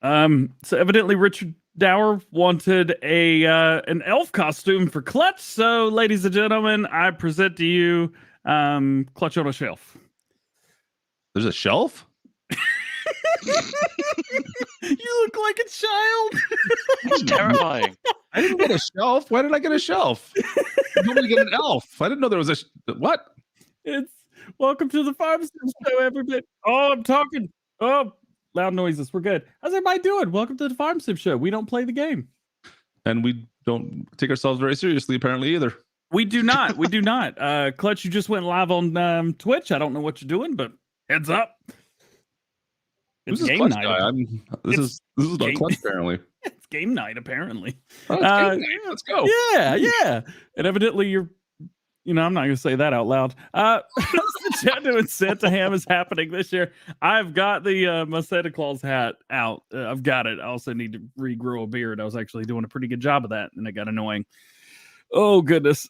So evidently Richard Dower wanted an elf costume for Clutch. So, ladies and gentlemen, I present to you Clutch on a Shelf. There's a shelf? You look like a child. It's terrifying. I didn't get a shelf. Why did I get a shelf? I told me to get an elf. I didn't know there was what? It's welcome to the Farm Sim Show, everybody. Oh, I'm talking. Oh, loud noises. We're good. How's everybody doing? Welcome to the Farm Sim Show. We don't play the game. And we don't take ourselves very seriously, apparently, either. We do not. We do not. Clutch, you just went live on Twitch. I don't know what you're doing, but heads up. It's game night. This is not Clutch, apparently. It's game night, apparently. Oh, it's game night. Let's go. Yeah. And evidently I'm not going to say that out loud. Nintendo and Santa Ham is happening this year. I've got my Santa Claus hat out. I've got it. I also need to regrow a beard. I was actually doing a pretty good job of that, and it got annoying. Oh, goodness.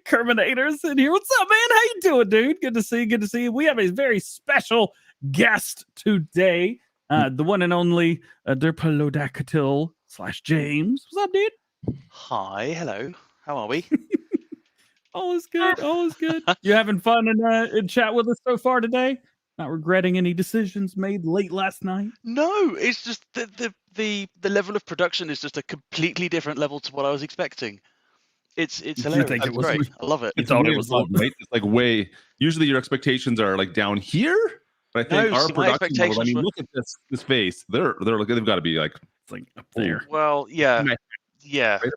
Kerminator's in here. What's up, man? How you doing, dude? Good to see you. Good to see you. We have a very special guest today. The one and only Derpalodactyl / James. What's up, dude? Hi, hello. How are we? All is good. All is good. You having fun in chat with us so far today? Not regretting any decisions made late last night? No, it's just the level of production is just a completely different level to what I was expecting. It's hilarious. It's great. I love it. You thought it was fun, right? It's like way. Usually your expectations are like down here, but I think our production level, I mean, look at this face. They've got to be like it's like up there. Well, yeah, right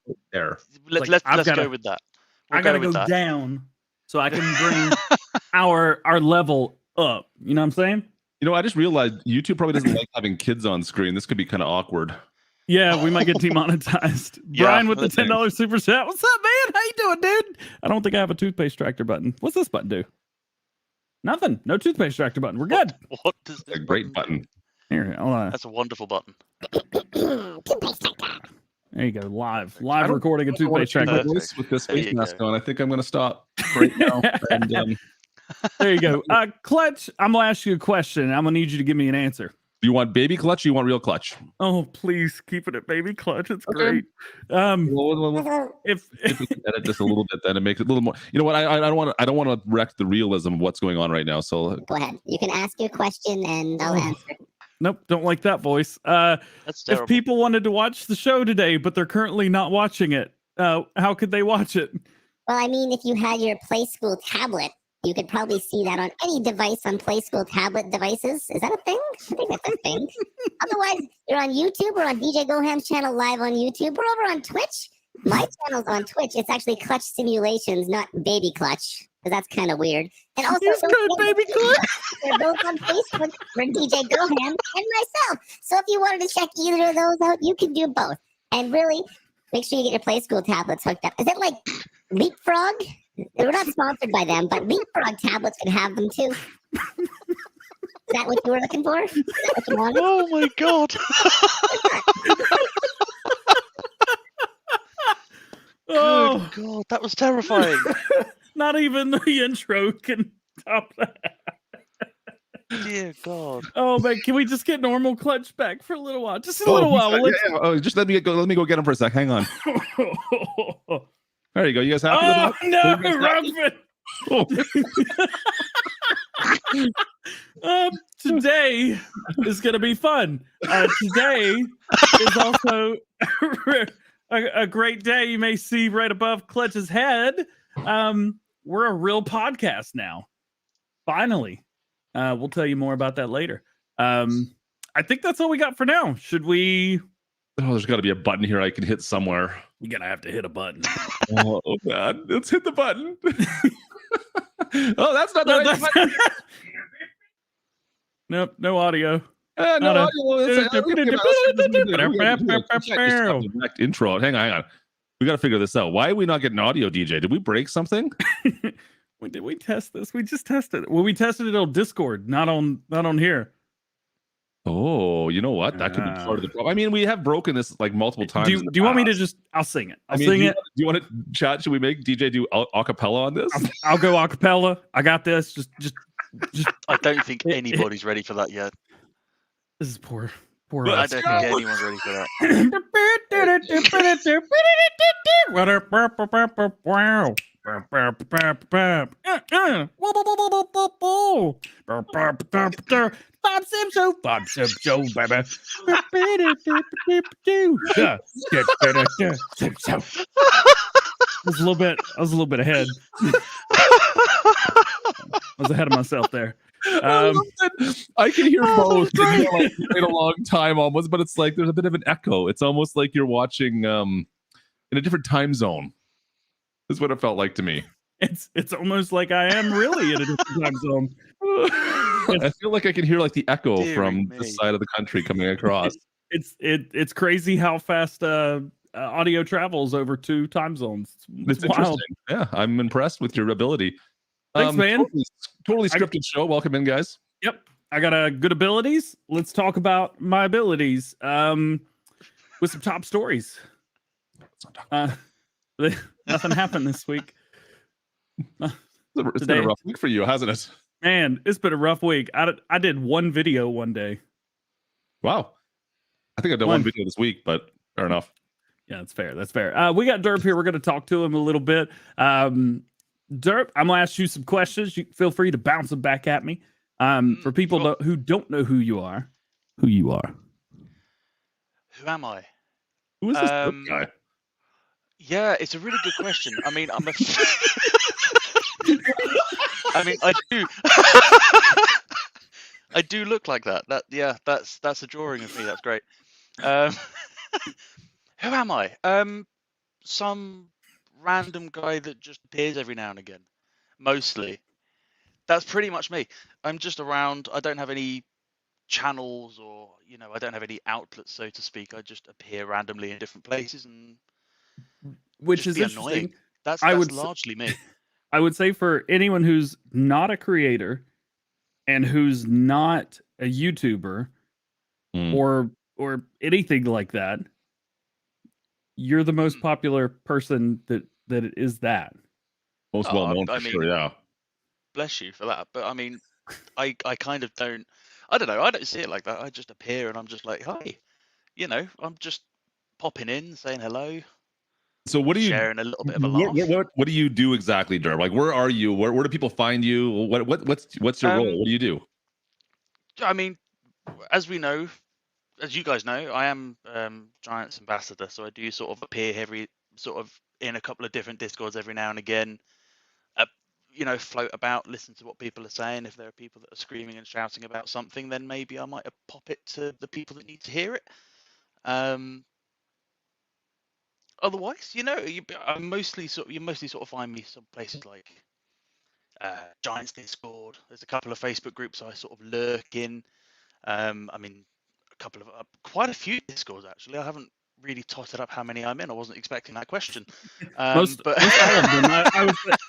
up there. Let's go with that. I gotta go down so I can bring our level up. You know what I'm saying? You know, I just realized YouTube probably doesn't like having kids on screen. This could be kind of awkward. Yeah, we might get demonetized. Brian with the $10 super chat. What's up, man? How you doing, dude? I don't think I have a toothpaste tractor button. What's this button do? Nothing. No toothpaste tractor button. We're good. What does this great button? Here, hold on. That's a wonderful button. Toothpaste tractor. There you go. Live recording a toothpaste tractor. With this face mask on, I think I'm going to stop right now. And, there you go. Clutch, I'm going to ask you a question. I'm going to need you to give me an answer. Do you want baby Clutch or you want real Clutch? Oh, please keep it at baby Clutch. It's great. If we can edit this a little bit, then it makes it a little more. You know what? I don't want to wreck the realism of what's going on right now. So go ahead. You can ask your question and I'll answer. Nope, don't like that voice. That's terrible. If people wanted to watch the show today, but they're currently not watching it, how could they watch it? Well, I mean, if you had your Play School tablet, you could probably see that on any device on Play School tablet devices. Is that a thing? I think that's a thing. Otherwise, you're on YouTube or on DjGoHam's channel live on YouTube. We're over on Twitch. My channel's on Twitch. It's actually Clutch Simulations, not Baby Clutch, because that's kind of weird. And also, Baby Clutch. They're both on Facebook for DjGoHam and myself. So if you wanted to check either of those out, you can do both. And really, make sure you get your Play School tablets hooked up. Is it like Leapfrog? We're not sponsored by them, but Leapfrog tablets can have them too. Is that what you were looking for? Is that what you wanted? Oh my god! Oh god, that was terrifying. Not even the intro can top that. Dear God. Oh man, can we just get normal Clutch back for a little while? Just a little while. Oh, just let me go get him for a sec. Hang on. There you go. You guys happy with that? No, Rockford. Today is going to be fun. Today is also a great day. You may see right above Clutch's head. We're a real podcast now. Finally. We'll tell you more about that later. I think that's all we got for now. Should we... Oh, there's got to be a button here I can hit somewhere. You're going to have to hit a button. Oh, God. Let's hit the button. Oh, that's not the right button. Nope, no audio. No audio. Intro. Hang on. We got to figure this out. Why are we not getting audio, DJ? Did we break something? Did we test this? We just tested it. Well, we tested it on Discord, not on here. Oh, you know what? That could be part of the problem. I mean, we have broken this like multiple times. Do you want me to just? I'll sing it. I'll sing it. Do you want to chat? Should we make DJ do acapella on this? I'll go acapella. I got this. Just. I don't think anybody's ready for that yet. This is poor I don't think anyone's ready for that. Bob Sim Show, baby. I was a little bit ahead. I was ahead of myself there. I can hear both. Like, wait a long time almost, but it's like there's a bit of an echo. It's almost like you're watching in a different time zone. Is what it felt like to me. It's almost like I am really in a different time zone. I feel like I can hear like the echo from this side of the country coming across. It's crazy how fast audio travels over 2 time zones. It's wild. Yeah, I'm impressed with your ability. Thanks, man. Totally scripted show. Welcome in, guys. Yep, I got good abilities. Let's talk about my abilities with some top stories. Nothing happened this week. It's been a rough week for you, hasn't it? Man, it's been a rough week. I did one video one day. Wow. I think I did one video this week, but fair enough. Yeah, that's fair. That's fair. We got Derp here. We're going to talk to him a little bit. Derp, I'm going to ask you some questions. You feel free to bounce them back at me. For people who don't know who you are. Who am I? Who is this Derp guy? Yeah, it's a really good question. I mean, I do. I do look like that. That's a drawing of me. That's great. Who am I? Some random guy that just appears every now and again. Mostly. That's pretty much me. I'm just around. I don't have any channels or, I don't have any outlets, so to speak. I just appear randomly in different places and which is annoying. That's largely me. I would say for anyone who's not a creator and who's not a YouTuber or anything like that, you're the most popular person that is that. Most well known for sure, yeah. Bless you for that. But I mean, I kind of don't, I don't know, I don't see it like that. I just appear and I'm just like, hi, I'm just popping in, saying hello. So what do you sharing a little bit of a laugh? What do you do exactly, Derp? Like, where are you? Where do people find you? What's your role? What do you do? I mean, as you guys know, I am Giants ambassador, so I do sort of appear in a couple of different Discords every now and again. Float about, listen to what people are saying. If there are people that are screaming and shouting about something, then maybe I might pop it to the people that need to hear it. Otherwise, you mostly sort of find me some places like Giants Discord. There's a couple of Facebook groups I sort of lurk in. Quite a few Discords actually. I haven't really totted up how many I'm in. I wasn't expecting that question. Most all of them.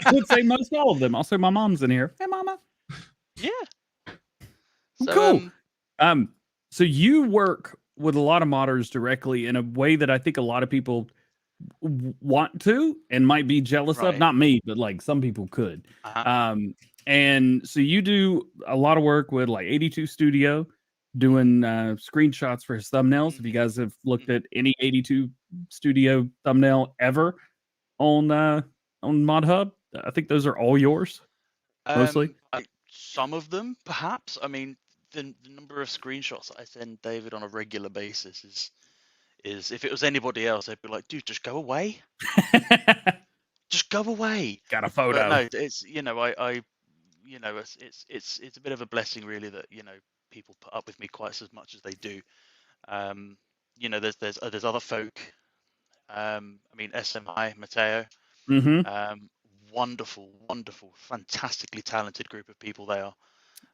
I would say most all of them. Also, my mom's in here. Hey, mama. Yeah. So, cool. So you work with a lot of modders directly in a way that I think a lot of people want to and might be jealous of. Not me, but like some people could. And so you do a lot of work with like 82 Studio, doing screenshots for his thumbnails. If you guys have looked at any 82 Studio thumbnail ever on Mod Hub, I think those are all yours. Mostly. Some of them, perhaps. I mean, the number of screenshots that I send David on a regular basis is if it was anybody else, I'd be like, dude, just go away. Just go away. Got a photo. But no, it's it's a bit of a blessing really that people put up with me quite as much as they do. There's other folk. SMI, Mateo. Wonderful, fantastically talented group of people they are.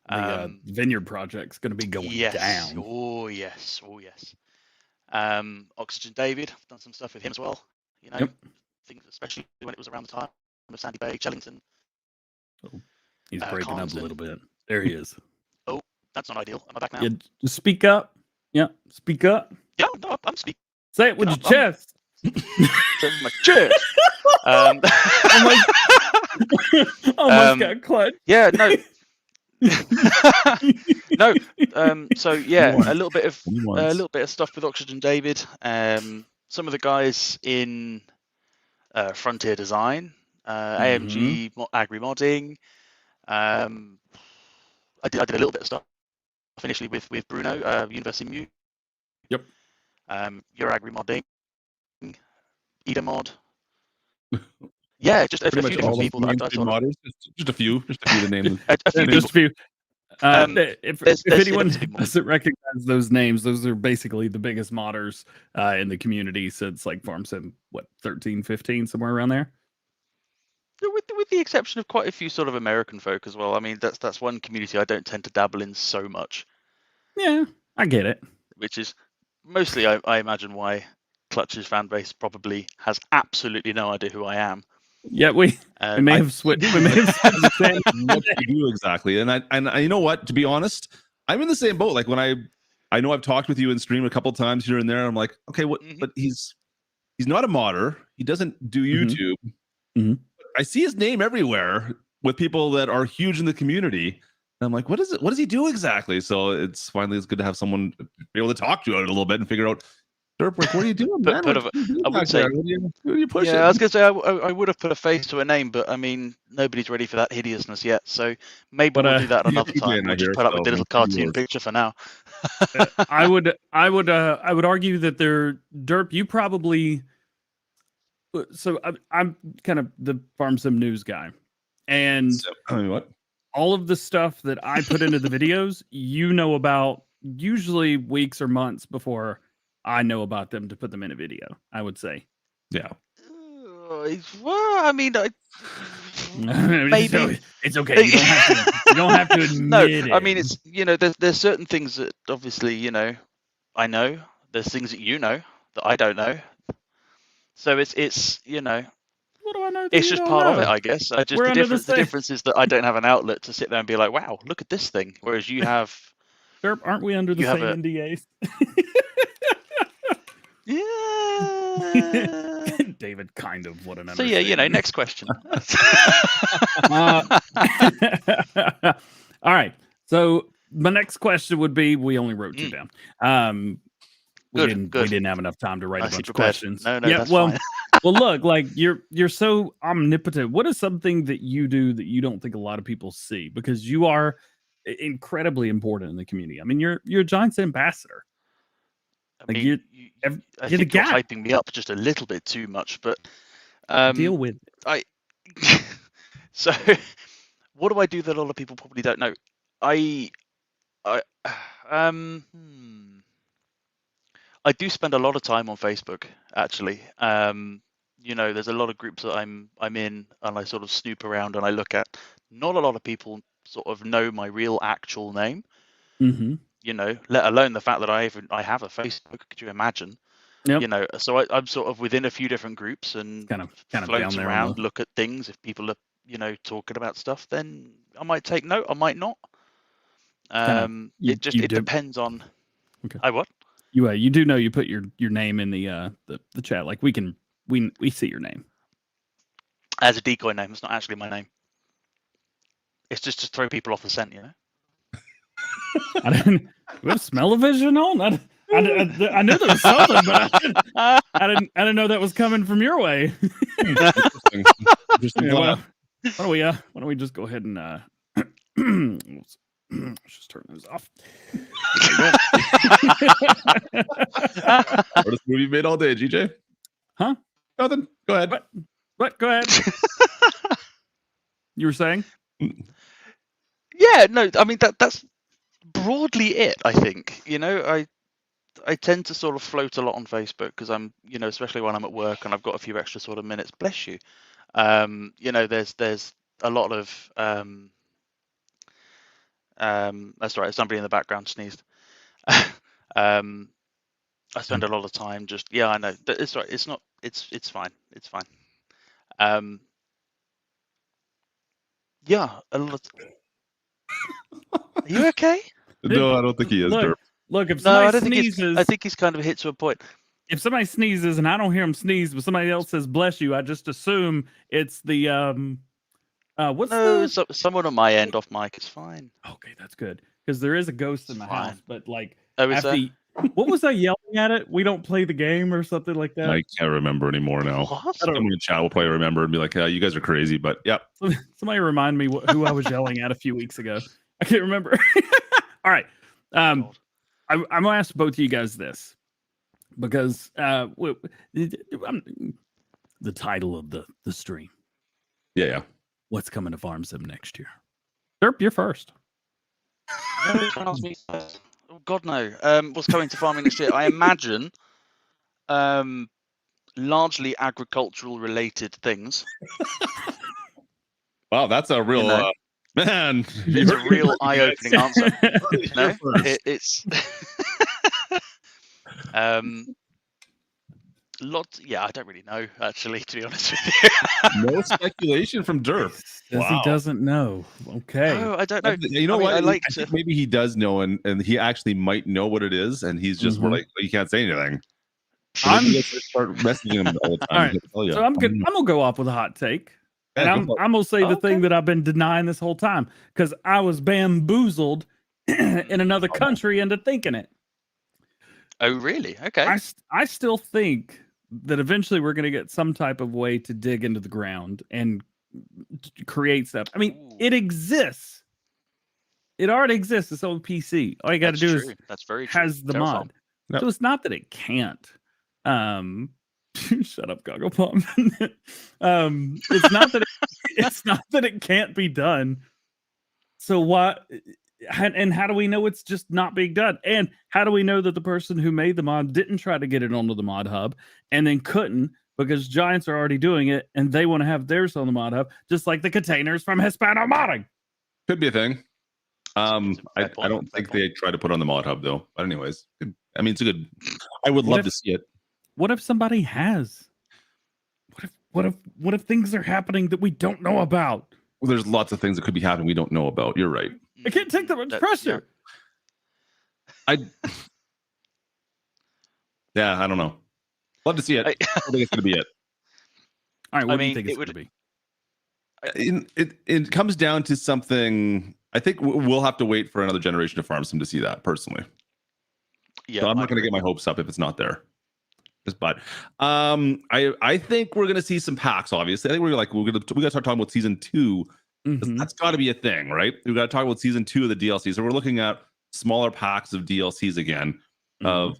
The Vineyard Project's going to be going down. Oh yes. Oxygen David, I've done some stuff with him as well. I think especially when it was around the time of Sandy Bay, Chellington. Oh, he's breaking up a little bit. There he is. Oh, that's not ideal. Am I back now? Yeah, just speak up. Yeah, speak up. Yeah, no, I'm speaking. Say it with your chest. Say it with my chest. Almost got clutched. Yeah, no. No. So yeah, Once. a little bit of Once. stuff with Oxygen David. Some of the guys in Frontier Design, AMG Agri Modding. I did a little bit of stuff initially with Bruno, University Mu. Yep. Your Agri Modding, Eda Mod. Yeah, just a few Pretty much different all people the that I mainstream sort of, modders. Just a few to name. a few Just a people. few. If there's anyone inevitably more. doesn't recognize those names, those are basically the biggest modders in the community since like Farm Sim, 13, 15, somewhere around there. With the exception of quite a few sort of American folk as well. I mean, that's one community I don't tend to dabble in so much. Yeah, I get it. Which is mostly, I imagine, why Clutch's fan base probably has absolutely no idea who I am. Yeah, we may have switched. We may have switched the same what you do exactly, and I you know what? To be honest, I'm in the same boat. Like when I know I've talked with you in stream a couple times here and there. I'm like, okay, what? But he's not a modder. He doesn't do YouTube. I see his name everywhere with people that are huge in the community. And I'm like, what is it? What does he do exactly? So it's good to have someone be able to talk to it a little bit and figure out. Derp, what are you doing, man? I would say, what are you pushing? Yeah, I was going to say I would have put a face to a name, but I mean, nobody's ready for that hideousness yet. So maybe we'll do that another time. We'll just put up with the little cartoon picture for now. I would argue that Derp, you probably. So I'm kind of the Farm Sim news guy, and what? All of the stuff that I put into the videos, you know about usually weeks or months before I know about them to put them in a video. I would say, yeah. Well, I mean, maybe it's okay. You don't have to admit it. I mean, it's there's certain things that obviously I know. There's things that you know that I don't know. So it's what do I know? It's just part of it, I guess. The difference is that I don't have an outlet to sit there and be like, wow, look at this thing. Whereas you have. Derp, aren't we under the same NDAs? Yeah. David, kind of. What an So yeah, next question. All right. So my next question would be: we only wrote two down. We didn't have enough time to write a bunch of questions. No, that's fine. Well, look, like you're so omnipotent. What is something that you do that you don't think a lot of people see? Because you are incredibly important in the community. I mean, you're a Giants ambassador. I mean, I think you're hyping me up just a little bit too much, but deal with it. So, what do I do that a lot of people probably don't know? I do spend a lot of time on Facebook, actually. There's a lot of groups that I'm in, and I sort of snoop around and I look at. Not a lot of people sort of know my real actual name. Let alone the fact that I have a Facebook. Could you imagine? Yep. So I'm sort of within a few different groups and kind of float around, look at things. If people are talking about stuff, then I might take note. I might not. It depends on. Okay. I what? You do know you put your name in the chat. Like we see your name as a decoy name. It's not actually my name. It's just to throw people off the scent, I didn't. We have smell-o-vision on. I knew there was something, but I didn't know that was coming from your way. Interesting. Why don't we just go ahead and let's just turn those off. Hardest move you've made all day, GJ? Huh? Nothing. Go ahead. What? Go ahead. You were saying? Yeah, no, I mean that's broadly it. I think I tend to sort of float a lot on Facebook because I'm especially when I'm at work and I've got a few extra sort of minutes. Bless you. There's a lot of that's right. Somebody in the background sneezed. I spend a lot of time just I know it's right. It's not. It's fine. It's fine. Yeah, a lot. Are you okay? No, I don't think he is. Look, if somebody sneezes, I think he's kind of hit to a point. If somebody sneezes and I don't hear him sneeze, but somebody else says "bless you," I just assume it's the What's No, the? someone on my end off mic. It's fine. Okay, that's good because there is a ghost in It's the fine. house. But like, Oh, is after there? what was I yelling at it? We don't play the game or something like that. I can't remember anymore now. What? I don't Someone in chat will probably remember and be like, you guys are crazy. But yeah, Somebody remind me who I was yelling at a few weeks ago. I can't remember. All right. God. I'm gonna ask both of you guys this because the title of the stream. yeah. What's coming to Farm Sim next year? Derp, you're first. No, someone else me first. Oh God, no. What's coming to farming next year? I imagine largely agricultural related things. Wow, that's a real know, man. It's a real eye-opening answer. No, it's yeah, I don't really know, actually, to be honest with you. No speculation from Derp. Says he doesn't know. Okay. No, I don't know. You know what? I think maybe he does know, and he actually might know what it is, and he's just we're like, you can't say anything. I'm start messaging him all the time. All right. So I'm gonna go off with a hot take. And I'm gonna say the thing that I've been denying this whole time because I was bamboozled in another country into thinking it. Oh, really? Okay. I still think that eventually we're going to get some type of way to dig into the ground and create stuff. I mean, it exists. It already exists. It's on PC. All you got to do is that's very true. Has the mod. Yep. So it's not that it can't. Shut up, Goggle Palm. It's not that it's not that it can't be done. So what? And how do we know it's just not being done? And how do we know that the person who made the mod didn't try to get it onto the mod hub and then couldn't because Giants are already doing it and they want to have theirs on the mod hub, just like the containers from Hispano Modding? Could be a thing. I don't think they try to put on the mod hub though. But anyways, I mean, it's a good. I would love to see it. What if somebody has? What if things are happening that we don't know about? Well, there's lots of things that could be happening we don't know about. You're right. I can't take that much pressure. Yeah, I don't know. Love to see it. I think it's going to be it. All right, what do you think it's going to be? It comes down to something. I think we'll have to wait for another generation of farm sim to see that personally. Yeah, so I'm not going to get my hopes up if it's not there. But I think we're going to see some packs. Obviously, I think we got to start talking about season 2. That's got to be a thing, right? We got to talk about season 2 of the DLC. So we're looking at smaller packs of DLCs again. But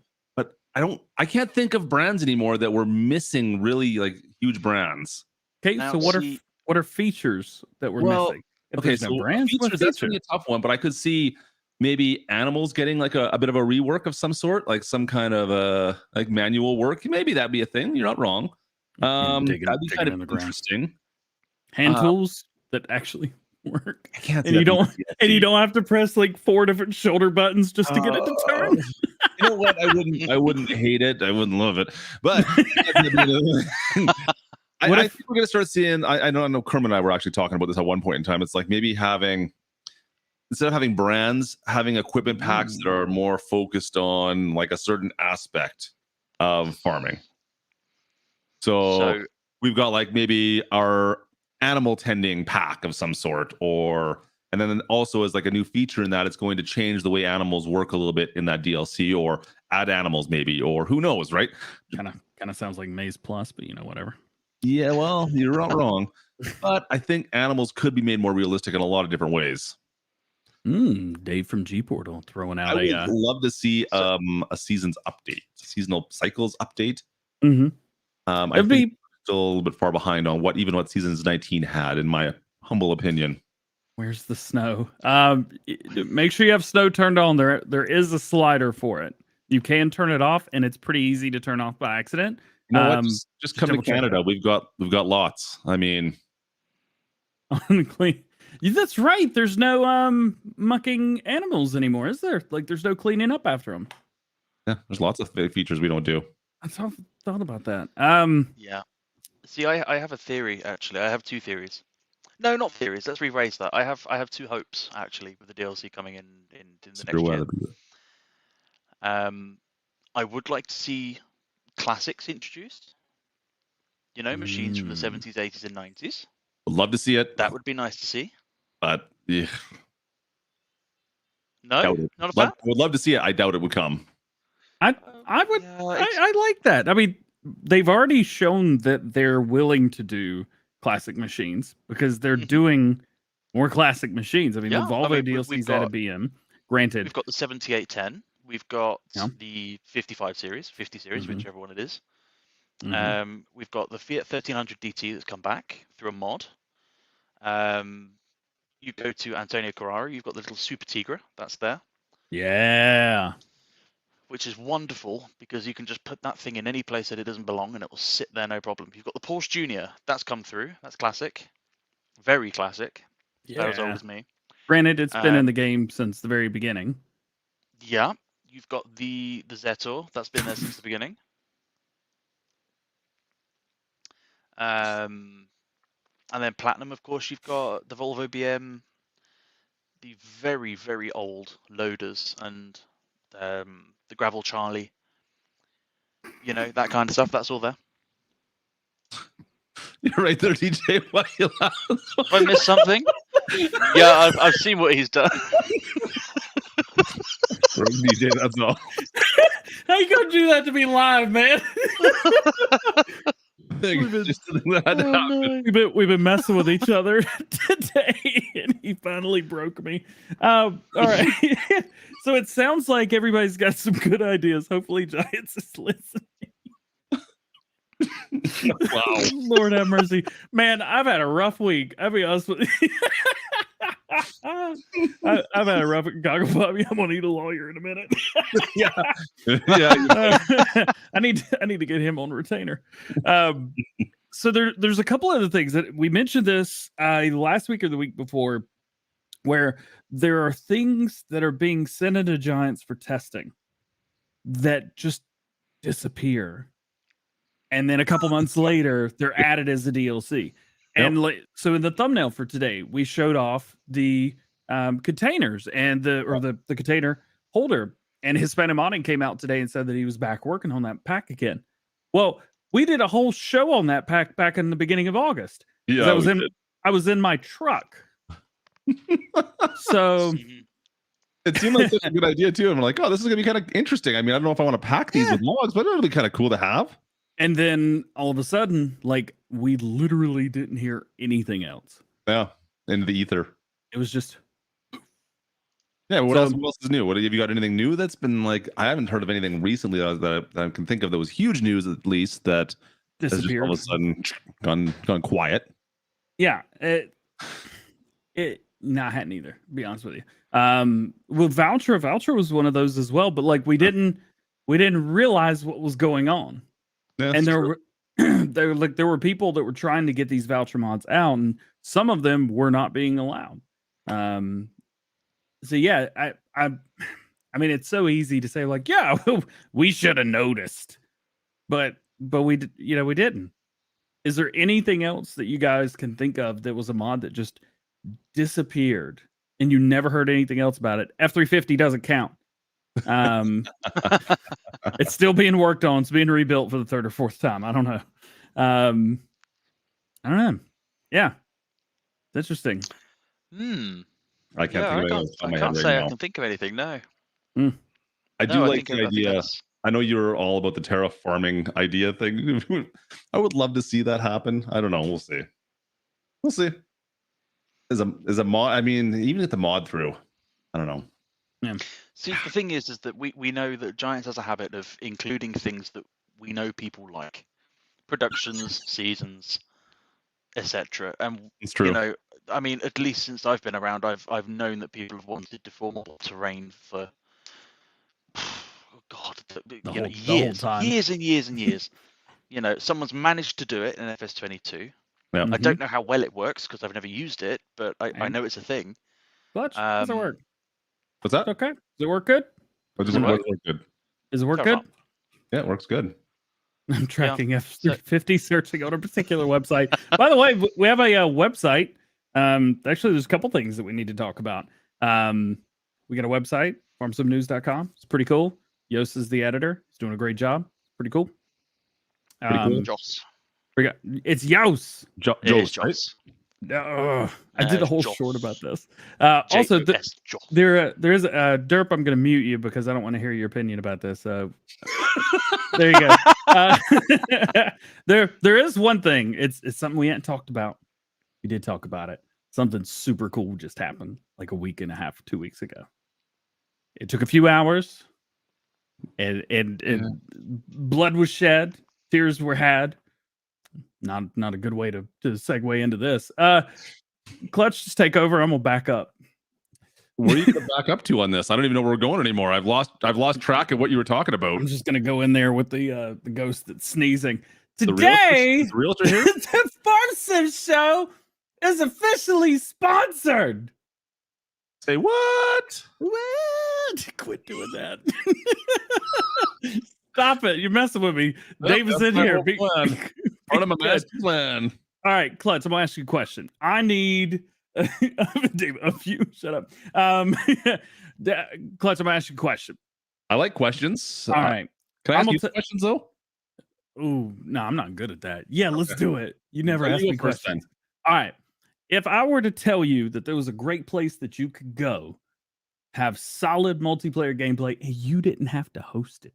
I can't think of brands anymore that we're missing. Really, like huge brands. Okay, now, so what are features that we're missing? Okay, so brands. That's gonna be a tough one. But I could see maybe animals getting like a bit of a rework of some sort, like some kind of like manual work. Maybe that'd be a thing. You're not wrong. That'd be kind of interesting. Hand tools that actually work. I can't. And you don't have to press like 4 different shoulder buttons just to get it to turn. You know what? I wouldn't hate it. I wouldn't love it. But I think we're gonna start seeing. I know Kermit and I were actually talking about this at one point in time. It's like maybe instead of having brands, having equipment packs that are more focused on like a certain aspect of farming. So we've got like maybe our animal tending pack of some sort, and then also as like a new feature in that it's going to change the way animals work a little bit in that DLC, or add animals maybe, or who knows, right? Kind of sounds like Maze Plus, but whatever. Yeah, well, you're not wrong. But I think animals could be made more realistic in a lot of different ways. Dave from G Portal throwing out I would love to see a seasonal cycles update. I think still a little bit far behind on what seasons 19 had, in my humble opinion. Where's the snow? Make sure you have snow turned on. There is a slider for it. You can turn it off, and it's pretty easy to turn off by accident. You know what? Just come to Canada. We've got lots. I mean, unclean. That's right. There's no mucking animals anymore, is there? Like, there's no cleaning up after them. Yeah, there's lots of features we don't do. I thought about that. Yeah. See, I have a theory actually. I have 2 theories. No, not theories. Let's rephrase that. I have 2 hopes actually with the DLC coming in the next year. I would like to see classics introduced. Machines from the 70s, 80s, and 90s. I'd love to see it. That would be nice to see. But yeah, No, doubt it. not a fan. Would love to see it. I doubt it would come. I would. Yeah, I like that. I mean, they've already shown that they're willing to do classic machines because they're Mhm. doing more classic machines. I mean, Yeah, the I Volvo mean, DLC's we've at a got- BM. Granted, We've got the 7810. We've got Yeah. the 55 series, 50 series, Mhm. whichever one it is. mhm. We've got the Fiat 1300 DT that's come back through a mod. You go to Antonio Carrara, you've got the little Super Tigra that's there, Yeah. which is wonderful because you can just put that thing in any place that it doesn't belong and it will sit there no problem. You've got the Porsche Junior, that's come through. That's classic. Very classic. That was old as me. Granted, it's been in Um, the game since the very beginning. Yeah. You've got the Zetor, that's been there since the beginning. And then Platinum, of course, you've got the Volvo BM, the very, very old loaders, and the Gravel Charlie. You know, that kind of stuff. That's all there. You're right there, DJ. Why you laugh? Have I missed something? Yeah, I've seen what he's done. DJ, that's all. How you gonna do that to me live, man? Just that happened. We've been messing with each other today, and he finally broke me. All right. So it sounds like everybody's got some good ideas. Hopefully, Giants is listening. Wow. Lord have mercy, man. I've had a rough week. I'll be honest with you. I've had a rough goggle puppy. I'm gonna need a lawyer in a minute. Yeah. I need to get him on retainer. So there's a couple other things that we mentioned this last week or the week before, where there are things that are being sent into Giants for testing that just disappear, and then a couple months later they're added as a DLC. And so in the thumbnail for today, we showed off the containers and the container holder. And Hispanic Modding came out today and said that he was back working on that pack again. Well, we did a whole show on that pack back in the beginning of August. Yeah, I was in my truck. So it seemed like such a good idea too. And we're like, oh, this is gonna be kind of interesting. I mean, I don't know if I want to pack these with logs, but it'll be kind of cool to have. And then all of a sudden, like, we literally didn't hear anything else. Yeah, into the ether. It was just. Yeah, what else is new? What have you got? Anything new that's been like? I haven't heard of anything recently that I can think of that was huge news, at least, that has just disappeared. all of a sudden gone quiet. Yeah, I hadn't either. To be honest with you, with Voucher was one of those as well. But like we didn't realize what was going on, and there were people that were trying to get these Voucher mods out, and some of them were not being allowed. So yeah, I mean, it's so easy to say like, yeah, we should have noticed, but we didn't. Is there anything else that you guys can think of that was a mod that just disappeared and you never heard anything else about it? F350 doesn't count. It's still being worked on. It's being rebuilt for the third or fourth time. I don't know. I don't know. Yeah, it's interesting. I can't think of anything else on my head right say now. I can think of anything. No. I do like the idea. I know you're all about the terraforming idea thing. I would love to see that happen. I don't know. We'll see. We'll see. Is a mod? I mean, even at the mod through, I don't know. Yeah. See, the thing is that we know that Giants has a habit of including things that we know people like, productions, seasons, etc. And It's true. you know, I mean, at least since I've been around, I've known that people have wanted deformable terrain for years and years and years. You know, someone's managed to do it in FS22. Yeah. I don't know how well it works because I've never used it, but I know it's a thing. Clutch, does it work? What's that? Okay. Does it work good? Does it work good? Does it work Fair good? enough. Yeah, it works good. I'm tracking F350, searching on a particular website. By the way, we have a website. Actually, there's a couple things that we need to talk about. We got a website, farmsubnews.com. It's pretty cool. Yost is the editor. He's doing a great job. Pretty cool. Joss. It's Yost. It is Joss, right? Joss. I did a whole Josh. short about this. Also, Josh. there is Derp. I'm going to mute you because I don't want to hear your opinion about this. There you go. There is one thing. It's something we hadn't talked about. We did talk about it. Something super cool just happened like a week and a half, 2 weeks ago. It took a few hours, and blood was shed, tears were had. Not a good way to segue into this. Clutch, just take over. I'm gonna back up. Where are you gonna back up to on this? I don't even know where we're going anymore. I've lost track of what you were talking about. I'm just gonna go in there with the ghost that's sneezing. The Today, realtor here? the Farm Sim Show is officially sponsored. Say what? What? Quit doing that. Stop it. You're messing with me. Dave is in my here. whole plan. Part of my master plan. All right, Clutch, I'm gonna ask you a question. I need Dave, shut up. Clutch, I'm gonna ask you a question. I like questions. All right. Can I ask I'm you gonna questions though? Ooh, no, I'm not good at that. Yeah, let's do it. You never Well, asked you me go first questions. All right. If I were to tell you that there was a great place that you could go, have solid multiplayer gameplay, and you didn't have to host it.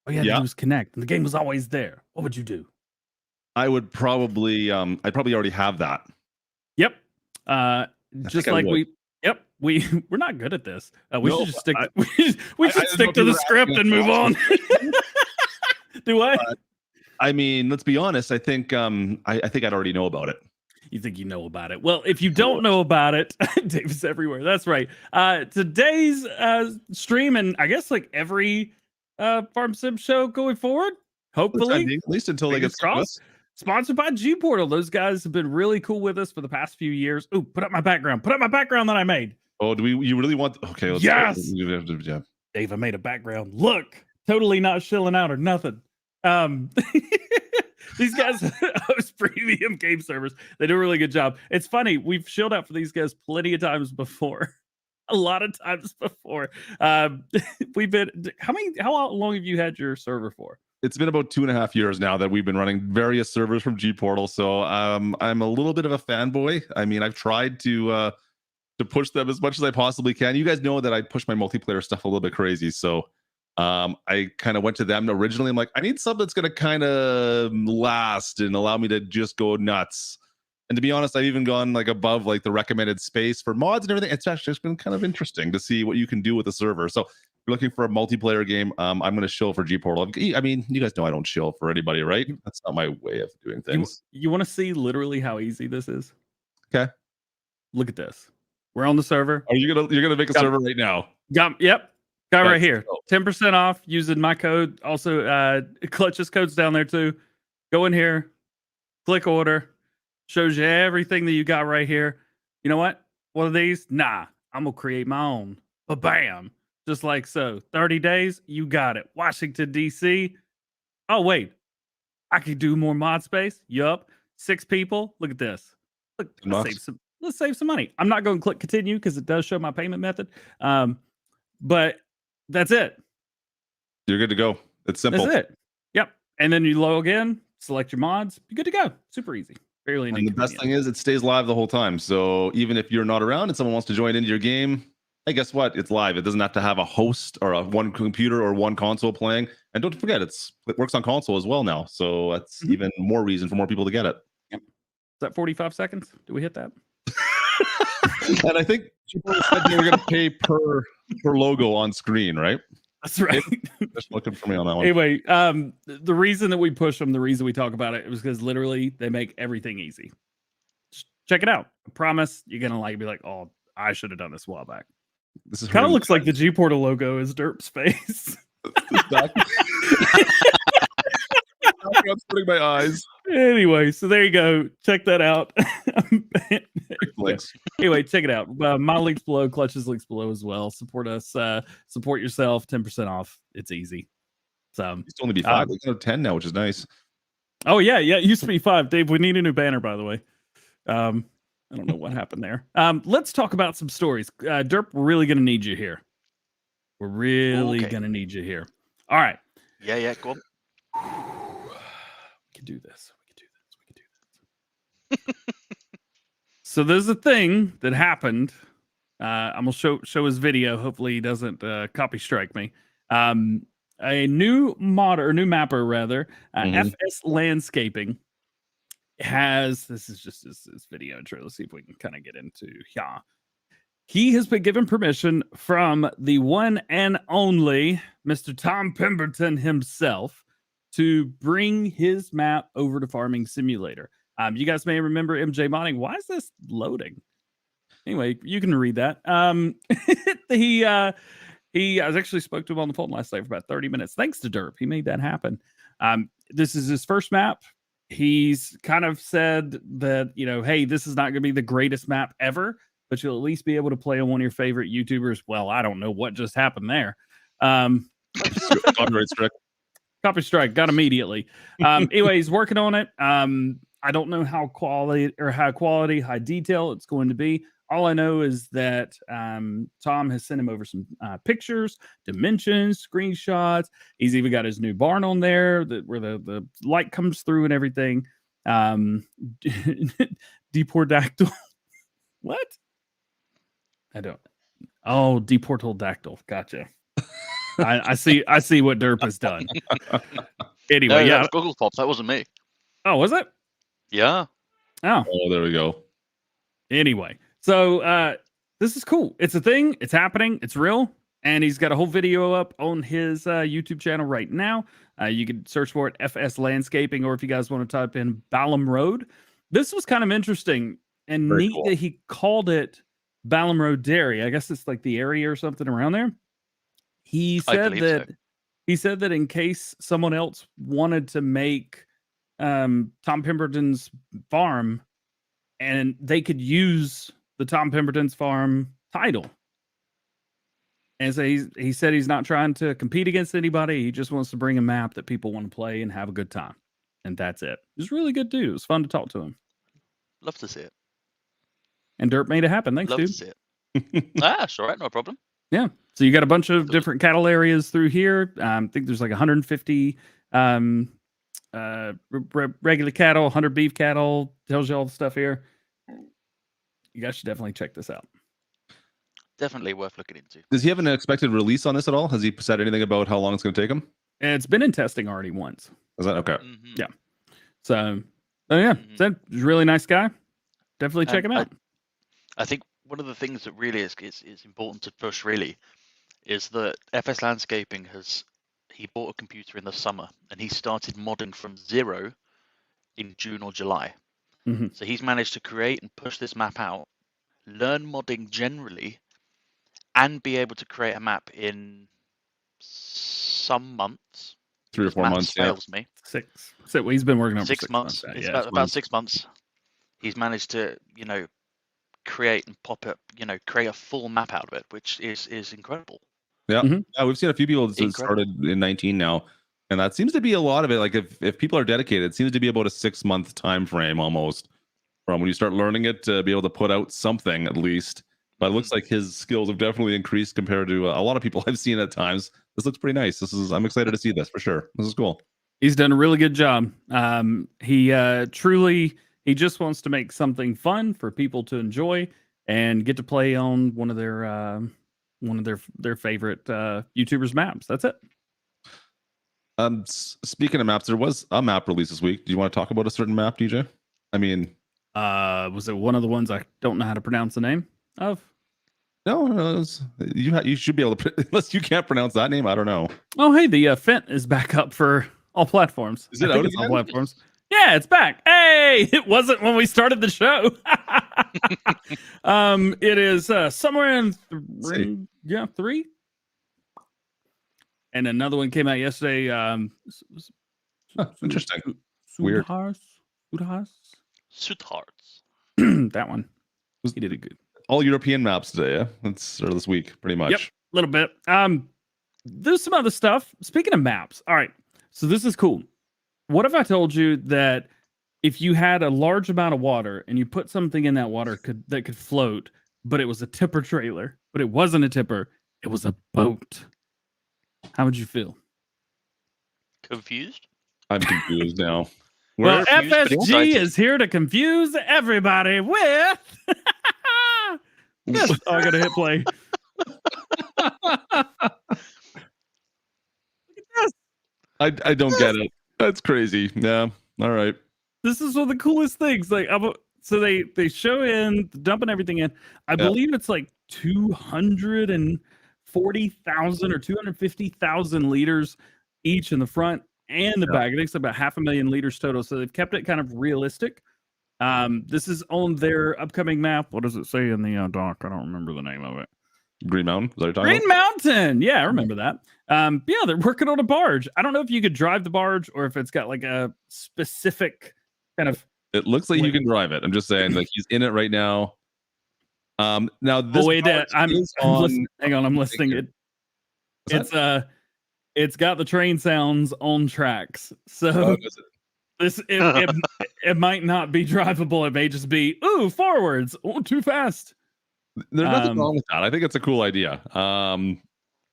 All you had to do was connect, and the game was always there. What would you do? I would probably I'd probably already have that. Yep. Just like would. we're not good at this. We No, should just stick. I- We should I stick didn't know to if you the were script asking and move on. Do what? I mean, let's be honest. I think I think I'd already know about it. You think you know about it? Well, if you don't know about it, Dave's everywhere. That's right. Today's stream, and I guess like every Farm Sim show going forward, hopefully, At least until they get crossed. Sponsored by G Portal. Those guys have been really cool with us for the past few years. Oh, put up my background. Put up my background that I made. Oh, do we? You really want? Okay, let's Yes. Yeah. Dave, I made a background. Look, totally not shilling out or nothing. These guys host premium game servers. They do a really good job. It's funny. We've shilled out for these guys plenty of times before. A lot of times before. We've been how long have you had your server for? It's been about 2.5 years now that we've been running various servers from G Portal. So I'm a little bit of a fanboy. I mean, I've tried to push them as much as I possibly can. You guys know that I push my multiplayer stuff a little bit crazy. So I kind of went to them originally. I'm like, I need something that's going to kind of last and allow me to just go nuts. And to be honest, I've even gone like above like the recommended space for mods and everything. It's actually just been kind of interesting to see what you can do with the server. So if you're looking for a multiplayer game, I'm going to shill for G Portal. I mean, you guys know I don't shill for anybody, right? That's not my way of doing things. You want to see literally how easy this is? Okay. Look at this. We're on the server. Are you're gonna make a server right now? Got right here. Go. 10% off using my code. Also, Clutch's code's down there too. Go in here, click order. Shows you everything that you got right here. You know what? One of these? Nah, I'm gonna create my own. Bam. Just like so. 30 days, you got it. Washington, D.C. Oh, wait. I could do more mod space. Yup. 6 people. Look at this. Look, let's save some money. I'm not going to click continue because it does show my payment method. But that's it. You're good to go. It's simple. That's it. Yep. And then you log in, select your mods. You're good to go. Super easy. Fairly and the best thing is it stays live the whole time. So even if you're not around and someone wants to join into your game, hey, guess what? It's live. It doesn't have to have a host or one computer or one console playing. And don't forget, it works on console as well now. So that's even more reason for more people to get it. Yep. Is that 45 seconds? Did we hit that? And I think people said they were going to pay per logo on screen, right? That's right. Just looking for me on that one. Anyway, the reason that we push them, the reason we talk about it was because literally they make everything easy. Just check it out. I promise you're gonna be like, oh, I should have done this a while back. This is kind of looks like the G Portal logo is Derp's face. I'm putting my eyes. Anyway, so there you go. Check that out. Anyway, check it out. My links below, Clutch's links below as well. Support us. Support yourself. 10% off. It's easy. So it used to only be 5. It's 10 now, which is nice. Oh yeah. It used to be 5. Dave, we need a new banner, by the way. I don't know what happened there. Let's talk about some stories. Derp, we're really gonna need you here. We're really gonna need you here. All right. Yeah, go on. We can do this. So there's a thing that happened. I'm gonna show his video. Hopefully he doesn't copy strike me. A new modder, or new mapper rather, FS Landscaping has, this is just this video intro. Let's see if we can kind of get into here. He has been given permission from the one and only Mr. Tom Pemberton himself to bring his map over to Farming Simulator. You guys may remember MJ modding. Why is this loading? Anyway, you can read that. I was actually spoke to him on the phone last night for about 30 minutes. Thanks to Derp. He made that happen. This is his first map. He's kind of said that, you know, hey, this is not going to be the greatest map ever, but you'll at least be able to play on one of your favorite YouTubers. Well, I don't know what just happened there. Copy strike, got immediately. Anyway, he's working on it. I don't know how quality, high detail it's going to be. All I know is that Tom has sent him over some pictures, dimensions, screenshots. He's even got his new barn on there where the light comes through and everything. Deportdactyl. What? I don't. Oh, Deportdactyl. Gotcha. I see what Derp has done. Anyway, No, yeah. that was Google's fault. That wasn't me. Oh, was it? Yeah. Oh, there we go. Anyway, so this is cool. It's a thing. It's happening. It's real. And he's got a whole video up on his YouTube channel right now. You can search for it, FS Landscaping, or if you guys want to type in Ballam Road. This was kind of interesting and Very neat cool. that he called it Ballam Road Dairy. I guess it's like the area or something around there. He said that he said that in case someone else wanted to make Tom Pemberton's farm, and they could use the Tom Pemberton's farm title. And so he said he's not trying to compete against anybody. He just wants to bring a map that people want to play and have a good time. And that's it. He's a really good dude. It was fun to talk to him. Love to see it. And Derp made it happen. Thanks, Love dude. to see it. That's all right. No problem. Yeah. So you got a bunch of different cattle areas through here. I think there's like 150 regular cattle, 100 beef cattle. Tells you all the stuff here. You guys should definitely check this out. Definitely worth looking into. Does he have an expected release on this at all? Has he said anything about how long it's going to take him? It's been in testing already once. Is that okay? Mm-hmm. Yeah. So, yeah, he's a really nice guy. Definitely check him out. I think one of the things that really is important to push really is that FS Landscaping he bought a computer in the summer and he started modding from zero in June or July. Mm-hmm. So he's managed to create and push this map out, learn modding generally, and be able to create a map in some months. 3 or 4 months. Fails me. 6. So he's been working on 6 months. Yeah, It's about 6 months. He's managed to, create and pop it, create a full map out of it, which is incredible. Yeah. Mm-hmm. Yeah, we've seen a few people that started in 19 now, and that seems to be a lot of it. Like if people are dedicated, it seems to be about a 6-month time frame almost from when you start learning it to be able to put out something at least. But it looks like his skills have definitely increased compared to a lot of people I've seen at times. This looks pretty nice. I'm excited to see this for sure. This is cool. He's done a really good job. He just wants to make something fun for people to enjoy and get to play on one of their favorite YouTubers' maps. That's it. Speaking of maps, there was a map release this week. Do you want to talk about a certain map, DJ? I mean, was it one of the ones I don't know how to pronounce the name of? No, you should be able to, unless you can't pronounce that name. I don't know. Oh, hey, the Fent is back up for all platforms. Is it out again? All platforms. Yeah, it's back. Hey, it wasn't when we started the show. It is somewhere in 3. And another one came out yesterday. Interesting. Weird. Sudharts. That one. He did it good. All European maps today, yeah? That's or this week, pretty much. Yep, a little bit. There's some other stuff. Speaking of maps, all right. So this is cool. What if I told you that if you had a large amount of water and you put something in that water that could float, but it was a tipper trailer, but it wasn't a tipper, it was a boat? How would you feel? Confused? I'm confused now. Well, Confused, but FSG excited. is here to confuse everybody with. Yes. Oh, I gotta hit play. I don't get it. That's crazy. Yeah. All right. This is one of the coolest things. Like, so they show in dumping everything in. I believe it's like 240,000 or 250,000 liters each in the front and the back. I think it's about 500,000 liters total. So they've kept it kind of realistic. This is on their upcoming map. What does it say in the doc? I don't remember the name of it. Green Mountain. Is that what you're talking Green Mountain. Yeah, I remember that. Yeah, they're working on a barge. I don't know if you could drive the barge or if it's got like a specific kind of. It looks like you can drive it. I'm just saying, like he's in it right now. Now this. Oh wait, I'm on. listening. Hang on, I'm listening. It's got the train sounds on tracks. So it might not be drivable. It may just be forwards. Oh, too fast. There's nothing wrong with that. I think it's a cool idea.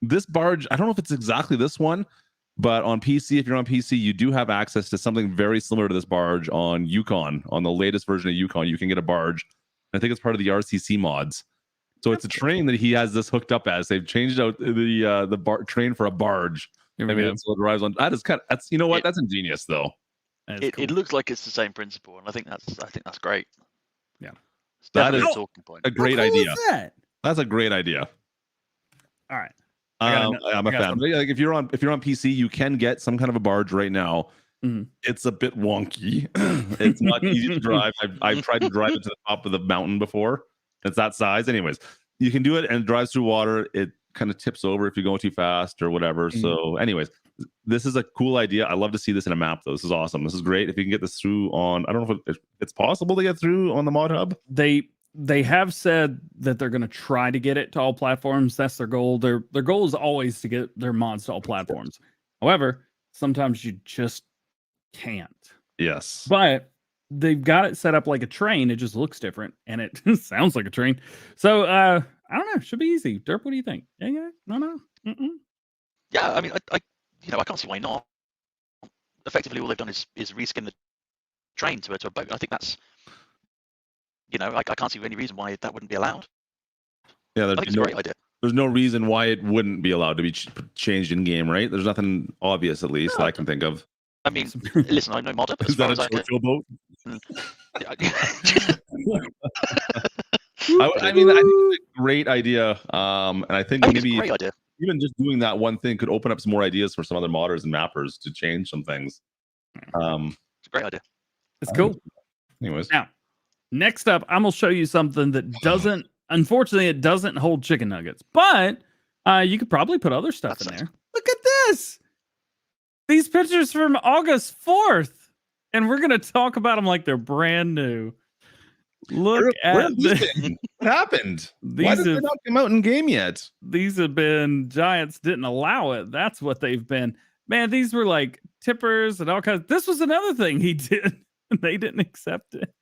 This barge, I don't know if it's exactly this one, but on PC, if you're on PC, you do have access to something very similar to this barge on Yukon. On the latest version of Yukon, you can get a barge. I think it's part of the RCC mods. So it's a train that he has this hooked up as. They've changed out the train for a barge. So it drives on. That's you know what? That's ingenious though. It looks like it's the same principle, and I think that's great. Yeah. That is a talking point. a great idea. That's a great idea. All right. I'm a fan. Like if you're on PC, you can get some kind of a barge right now. Mm-hmm. It's a bit wonky. It's not easy to drive. I've tried to drive it to the top of the mountain before. It's that size. Anyways, you can do it and it drives through water. It kind of tips over if you're going too fast or whatever. Mm-hmm. So anyways, this is a cool idea. I love to see this in a map though. This is awesome. This is great. If you can get this through on, I don't know if it's possible to get through on the mod hub. They have said that they're going to try to get it to all platforms. That's their goal. Their goal is always to get their mods to all platforms. However, sometimes you just can't. Yes. But they've got it set up like a train. It just looks different and it sounds like a train. So I don't know. Should be easy. Derp, what do you think? Yeah. No. Mm-mm. Yeah, I mean, I can't see why not. Effectively, all they've done is reskin the train to a boat. I think that's. I can't see any reason why that wouldn't be allowed. Yeah, I think it's a great idea. There's no reason why it wouldn't be allowed to be changed in game, right? There's nothing obvious, at least, that I can think of. I mean, listen, I'm no modder, but is that a JoJo boat? I mean, I think it's a great idea, and I think maybe it's a great idea. Even just doing that one thing could open up some more ideas for some other modders and mappers to change some things. It's a great idea. It's cool. Anyways. Now, next up, I'm going to show you something that doesn't, unfortunately, it doesn't hold chicken nuggets, but you could probably put other stuff in there. Look at this. These pictures from August 4th, and we're going to talk about them like they're brand new. Look at this. What happened? Why did they not come out in game yet? These have been, Giants didn't allow it. That's what they've been. Man, these were like tippers and all kinds. This was another thing he did. They didn't accept it.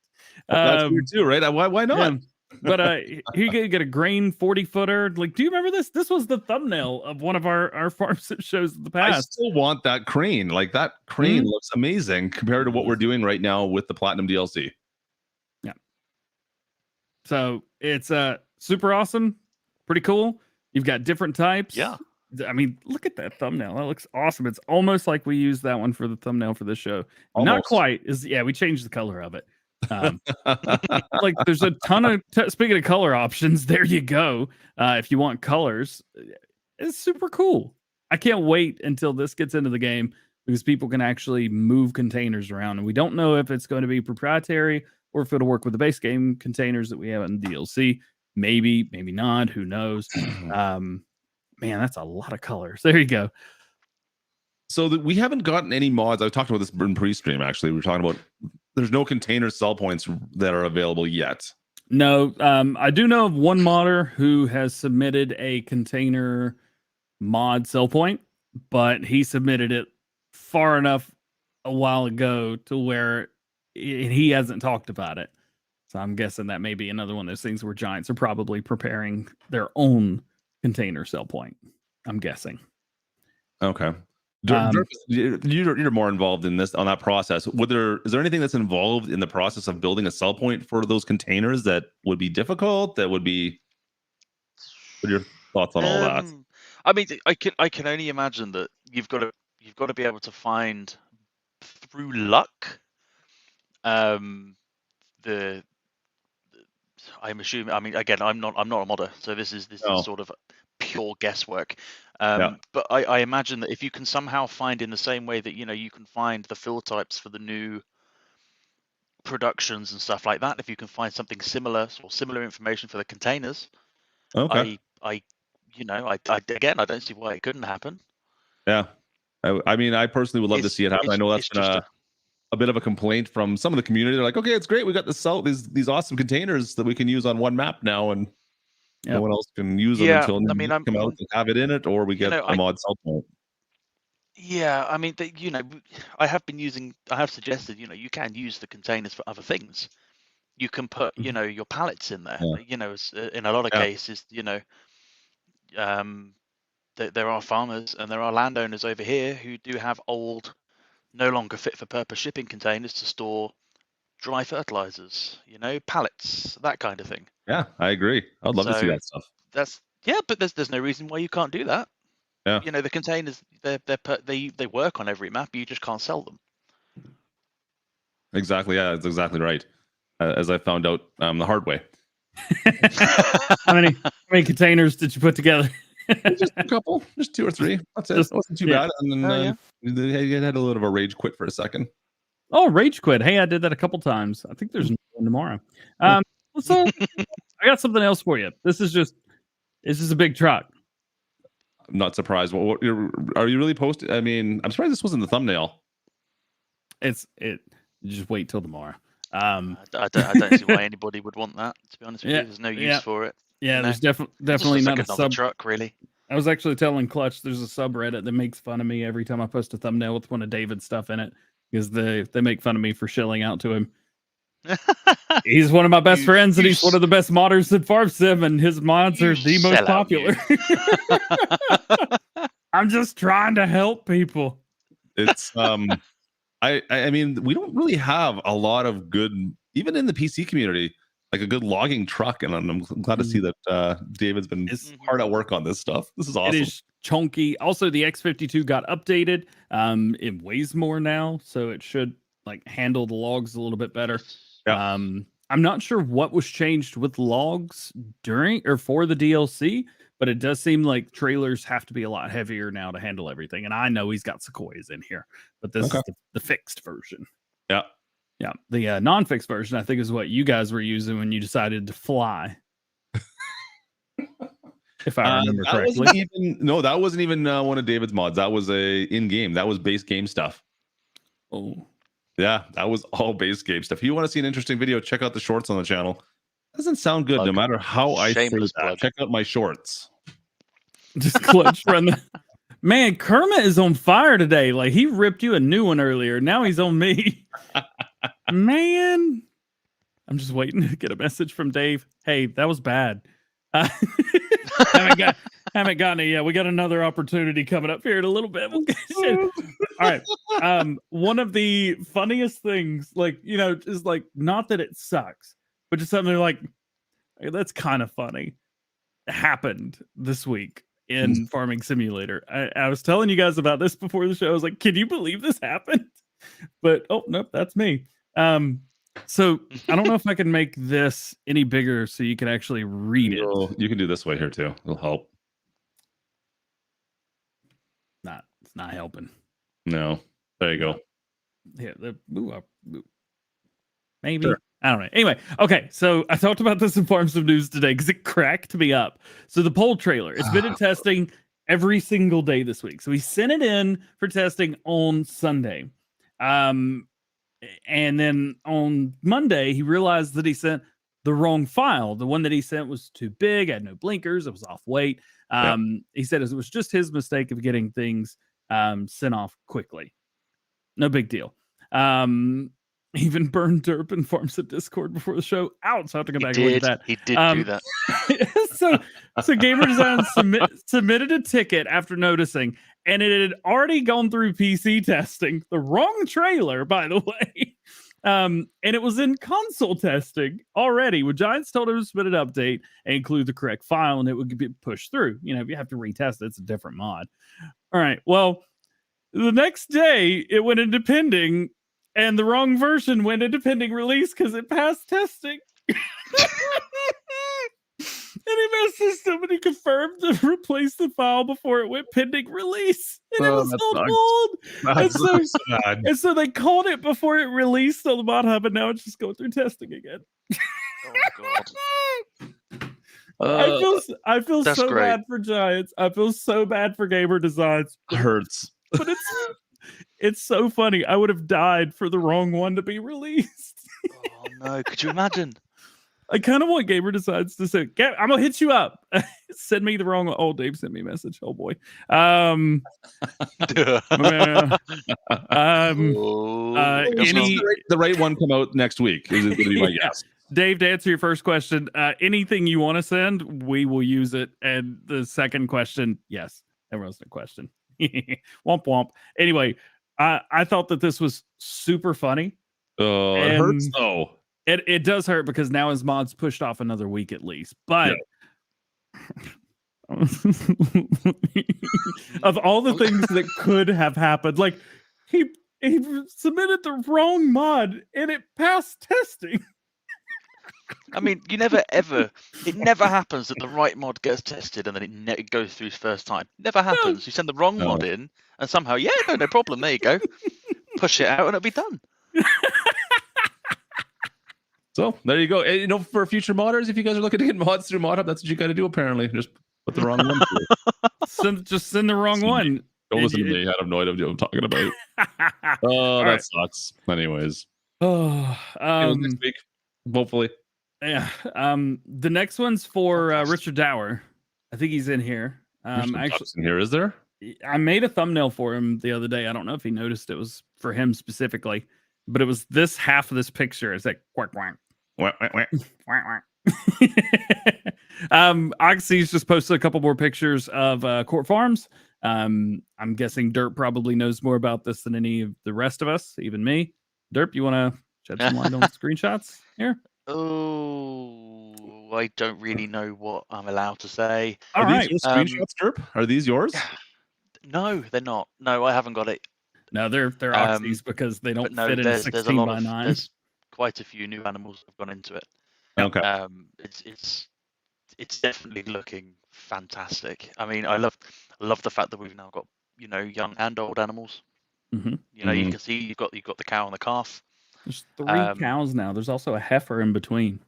That's weird too, right? Why not? Yeah. But you get a grain 40-footer. Like, do you remember this? This was the thumbnail of one of our farm sim shows in the past. I still want that crane. Like that crane looks amazing compared to what we're doing right now with the Platinum DLC. Yeah. So it's super awesome, pretty cool. You've got different types. Yeah. I mean, look at that thumbnail. That looks awesome. It's almost like we used that one for the thumbnail for this show. Almost. Not quite. We changed the color of it. Like there's a ton of speaking of color options, there you go. If you want colors, it's super cool. I can't wait until this gets into the game because people can actually move containers around, and we don't know if it's going to be proprietary or if it'll work with the base game containers that we have in DLC. Maybe not. Who knows? Man, that's a lot of colors. There you go. So we haven't gotten any mods. I talked about this in pre-stream. Actually, we were talking about there's no container sell points that are available yet. No, I do know of one modder who has submitted a container mod sell point, but he submitted it far enough a while ago to where he hasn't talked about it. So I'm guessing that may be another one of those things where Giants are probably preparing their own container sell point. I'm guessing. Okay. You're more involved in this on that process. Is there anything that's involved in the process of building a sell point for those containers that would be difficult? That would be. What are your thoughts on all that? I mean, I can only imagine that you've got to be able to find through luck. I'm assuming. I mean, again, I'm not a modder, so this is sort of pure guesswork. But I imagine that if you can somehow find, in the same way that you can find the fill types for the new productions and stuff like that, if you can find something similar or similar information for the containers, Okay. I don't see why it couldn't happen. Yeah, I mean, I personally would love to see it happen. I know that's been a bit of a complaint from some of the community. They're like, okay, it's great. We got these awesome containers that we can use on one map now, and no one else can use them until come out and have it in it, or we get a mod sell point. Yeah, I mean, I have suggested, you can use the containers for other things. You can put, your pallets in there. In a lot of cases, there are farmers and there are landowners over here who do have old, no longer fit for purpose shipping containers to store dry fertilizers, pallets, that kind of thing. Yeah, I agree. I'd love to see that stuff. But there's no reason why you can't do that. Yeah. The containers, they work on every map. You just can't sell them. Exactly. Yeah, that's exactly right. As I found out the hard way. How many containers did you put together? Just a couple, just 2 or 3. That's it. It wasn't too bad. And then you had a little of a rage quit for a second. Oh, rage quit. Hey, I did that a couple times. I think there's one tomorrow. So I got something else for you. This is a big truck. I'm not surprised. Are you really posting? I mean, I'm surprised this wasn't the thumbnail. Just wait till tomorrow. I don't see why anybody would want that. To be honest with you, there's no use for it. Yeah, there's definitely not a sub truck, really. I was actually telling Clutch there's a subreddit that makes fun of me every time I post a thumbnail with one of David's stuff in it, because they make fun of me for shilling out to him. He's one of my best friends, and he's one of the best modders in Farm Sim, and his mods are the most popular. I'm just trying to help people. It's I mean, we don't really have a lot of good, even in the PC community, like a good logging truck, and I'm glad to see that David's been hard at work on this stuff. This is awesome. It is chunky. Also, the X52 got updated. It weighs more now, so it should handle the logs a little bit better. Yeah. I'm not sure what was changed with logs during or for the DLC, but it does seem like trailers have to be a lot heavier now to handle everything. And I know he's got sequoias in here, but this is the fixed version. Yeah. Yeah, the non-fixed version, I think, is what you guys were using when you decided to fly. If I remember correctly. That wasn't even one of David's mods. That was in-game. That was base game stuff. Oh. Yeah, that was all base game stuff. If you want to see an interesting video, check out the shorts on the channel. Doesn't sound good, no matter how I say that. Check out my shorts. Just Clutch run the... Man, Kermit is on fire today. Like, he ripped you a new one earlier. Now he's on me. Man, I'm just waiting to get a message from Dave. Hey, that was bad. Haven't gotten it yet. We got another opportunity coming up here in a little bit. All right. One of the funniest things, is not that it sucks, but just something like, hey, that's kind of funny, happened this week in Farming Simulator. I was telling you guys about this before the show. I was like, can you believe this happened? But nope, that's me. So I don't know if I can make this any bigger so you can actually read it. You can do this way here too. It'll help. It's not helping. No. There you go. Yeah, maybe. Sure. I don't know. Anyway, okay. So I talked about this in Farm Sim News today because it cracked me up. So the poll trailer, it's been in testing every single day this week. So he sent it in for testing on Sunday. And then on Monday, he realized that he sent the wrong file. The one that he sent was too big, had no blinkers, it was off weight. He said it was just his mistake of getting things sent off quickly. No big deal. Even burned derp and Farms at Discord before the show. Ouch, so I have to go back and look at that. He did do that. So Gamer Design submitted a ticket after noticing, and it had already gone through PC testing. The wrong trailer, by the way. And it was in console testing already. When Giants told him to submit an update and include the correct file, and it would be pushed through. You know, if you have to retest it, it's a different mod. All right. Well, the next day it went into pending, and the wrong version went into pending release because it passed testing. And he messaged somebody confirmed to replace the file before it went pending release. And it was still cold. And so they called it before it released on the mod hub, and now it's just going through testing again. Oh god. I feel That's so great. bad for Giants. I feel so bad for Gamer Designs. It hurts. But it's so funny. I would have died for the wrong one to be released. Oh no, could you imagine? I kind of want Gamer Decides to say, I'm gonna hit you up. Send me the wrong one. Oh, Dave sent me a message. Oh boy. Oh, The right one come out next week. Is it going to be my guess? Dave, to answer your first question, anything you want to send, we will use it. And the second question, yes, everyone's a question. Womp womp. Anyway, I thought that this was super funny. It hurts though. It does hurt because now his mod's pushed off another week at least. But of all the things that could have happened, like he submitted the wrong mod and it passed testing. I mean, it never happens that the right mod gets tested and then it goes through first time. Never happens. No. You send the wrong mod in and somehow, no problem. There you go. Push it out and it'll be done. So there you go. You know, for future modders, if you guys are looking to get mods through ModHub, that's what you got to do. Apparently, just put the wrong one through. Just send the wrong one. Don't listen to me. I have no idea what I'm talking about. That sucks. Anyways, next week, hopefully. Yeah. The next one's for Richard Dower. I think he's in here. Actually, in here is there? I made a thumbnail for him the other day. I don't know if he noticed it was for him specifically, but it was this half of this picture. It's like quack quack. Oxy's just posted a couple more pictures of Court Farms. I'm guessing Derp probably knows more about this than any of the rest of us, even me. Derp, you want to shed some light on the screenshots here? Oh, I don't really know what I'm allowed to say. Are these your screenshots, Derp? Are these yours? No, they're not. No, I haven't got it. No, they're Oxy's because they don't fit in a 16 by 9. There's quite a few new animals that have gone into it. Okay. It's definitely looking fantastic. I mean, I love the fact that we've now got, young and old animals. Mm-hmm. You can see you've got the cow and the calf. There's 3 cows now. There's also a heifer in between.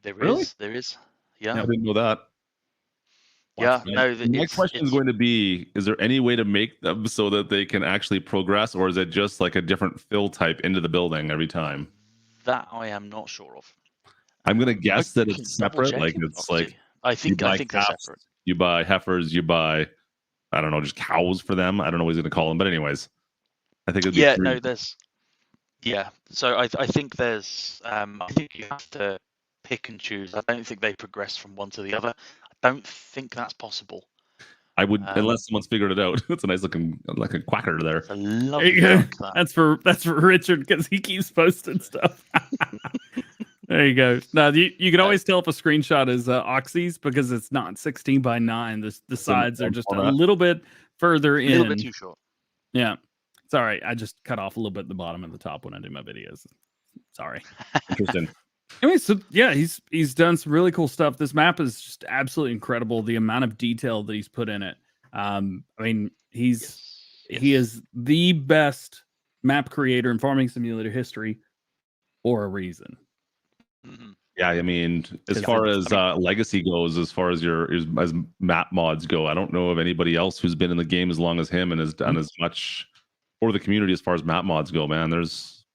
There Really? is. Yeah. I didn't know that. Yeah, My question is going to be: is there any way to make them so that they can actually progress, or is it just like a different fill type into the building every time? That I am not sure of. I'm going to guess that it's separate. Like it's like I think they're separate. You buy heifers. You buy, I don't know, just cows for them. I don't know what he's going to call them, but anyways, I think it'd be there's. Yeah, so I think there's. I think you have to pick and choose. I don't think they progress from one to the other. I don't think that's possible. I would, unless someone's figured it out. It's a nice looking, like a quacker there. It's a lovely duck, that. That's for Richard because he keeps posting stuff. There you go. Now you can always tell if a screenshot is Oxy's because it's not 16 by 9. The sides are just a little bit further in. A little bit too short. Yeah. It's all right. I just cut off a little bit at the bottom and the top when I do my videos. Sorry. Interesting. Anyway, so yeah, he's done some really cool stuff. This map is just absolutely incredible. The amount of detail that he's put in it. I mean, he is the best map creator in Farming Simulator history for a reason. Mm-hmm. Yeah, I mean, as far as legacy goes, as far as as map mods go, I don't know of anybody else who's been in the game as long as him and has done as much for the community as far as map mods go. Man, there's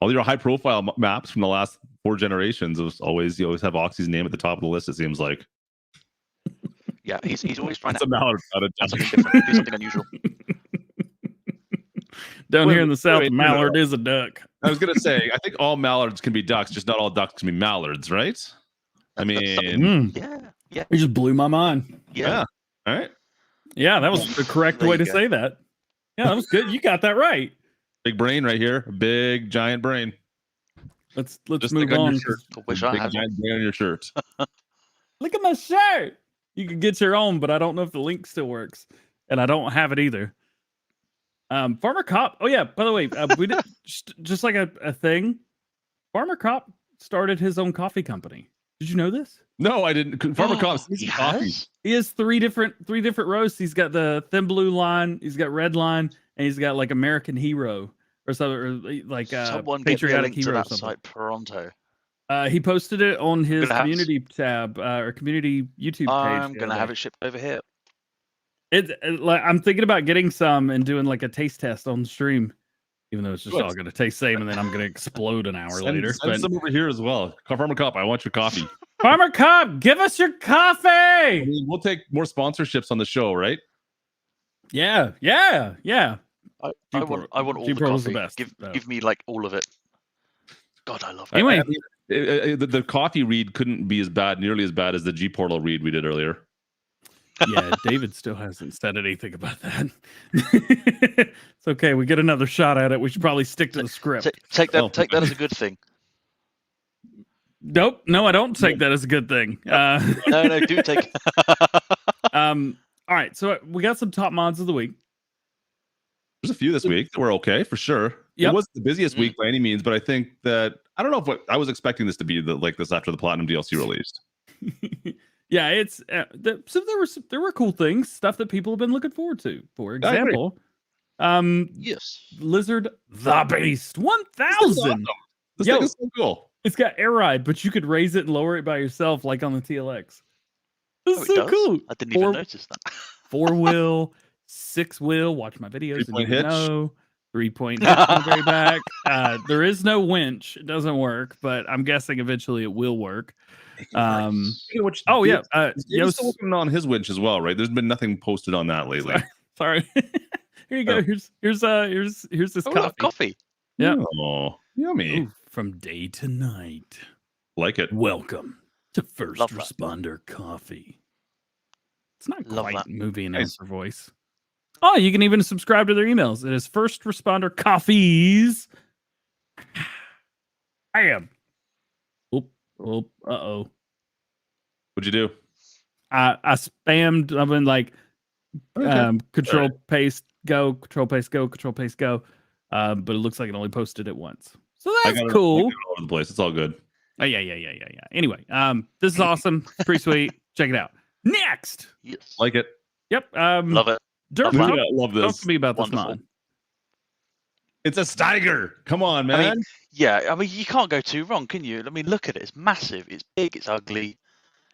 all your high profile maps from the last 4 generations. You always have Oxy's name at the top of the list. It seems like. Yeah, he's always trying to do something unusual. Down here in the south, mallard is a duck. I was gonna say, I think all mallards can be ducks, just not all ducks can be mallards, right? I mean, yeah. You just blew my mind. Yeah. All right. Yeah, that was the correct There way you to go. say that. Yeah, that was good. You got that right. Big brain right here. Big giant brain. Let's Just move like on on. your shirt. 'cause I wish A I big had one. giant brain on your shirt. Look at my shirt. You can get your own, but I don't know if the link still works, and I don't have it either. Farmer Cop. Oh yeah, by the way, we did just like a thing. Farmer Cop started his own coffee company. Did you know this? No, I didn't. Farmer Cop He some coffee. has? He has three different roasts. He's got the thin blue line, he's got red line, and he's got like American Hero or something, or like Someone get me a patriotic link to hero or that something. site pronto. He posted it on his gonna have- community tab or community YouTube page. I'm the gonna other have day. it shipped over here. Like I'm thinking about getting some and doing like a taste test on stream, even though it's just Good. all gonna taste same, and then I'm gonna explode an hour later. Send But some over here as well. Farmer Cop, I want your coffee. Farmer Cop, give us your I coffee. mean, we'll take more sponsorships on the show, right? Yeah. I G-Pro- want all the G-Pro is the coffee. best, though. Give me like all of it. God, I love it. Anyway, The coffee read couldn't be nearly as bad as the G Portal read we did earlier. yeah, David still hasn't said anything about that. It's okay. We get another shot at it. We should probably stick to the script. Take that. Oh, Take that as a good thing. Nope. No, I don't take that as a good thing. No, do take. All right. So we got some top mods of the week. There's a few this week that were okay for sure. Yep. It wasn't the busiest week by any means, but I think that I don't know if I was expecting this to be like this after the Platinum DLC released. Yeah, it's so there were cool things, stuff that people have been looking forward to. For I agree. example, Yes. Lizard the Beast 1000. This Yo. thing is so cool. It's got air ride, but you could raise it and lower it by yourself, like on the TLX. This Oh, is it so does? cool. I didn't Four- even notice that. 4-wheel, 6-wheel. Watch my videos and Three-point you hitch. know. 3-point hitch on the very back. There is no winch. It doesn't work, but I'm guessing eventually it will work. Oh yeah. He's still working on his winch as well, right? There's been nothing posted on that lately. Sorry. Here you go. Oh. Here's this Oh, coffee. look, coffee. Yeah. Oh, yummy. Ooh, from day to night. Like it. Welcome to First Love that. Responder Coffee. It's not Love quite that. movie Nice. announcer voice. Oh, you can even subscribe to their emails. It is First Responder Coffees. I am. Uh-oh. What'd you do? I spammed. I've been like Okay. control paste go, control paste go, control paste go. But it looks like it only posted it once. So I that's got it cool. all over the place. It's all good. Oh, yeah. Anyway, this is awesome. Pretty sweet. Check it out. Next. Yes. Like it. Yep. Love it. Dirk, Love talk, that. Love talk this. to me about this Wonderful. mod. It's a Steiger. Come on, man. I mean, yeah. I mean, you can't go too wrong, can you? I mean, look at it. It's massive. It's big. It's ugly.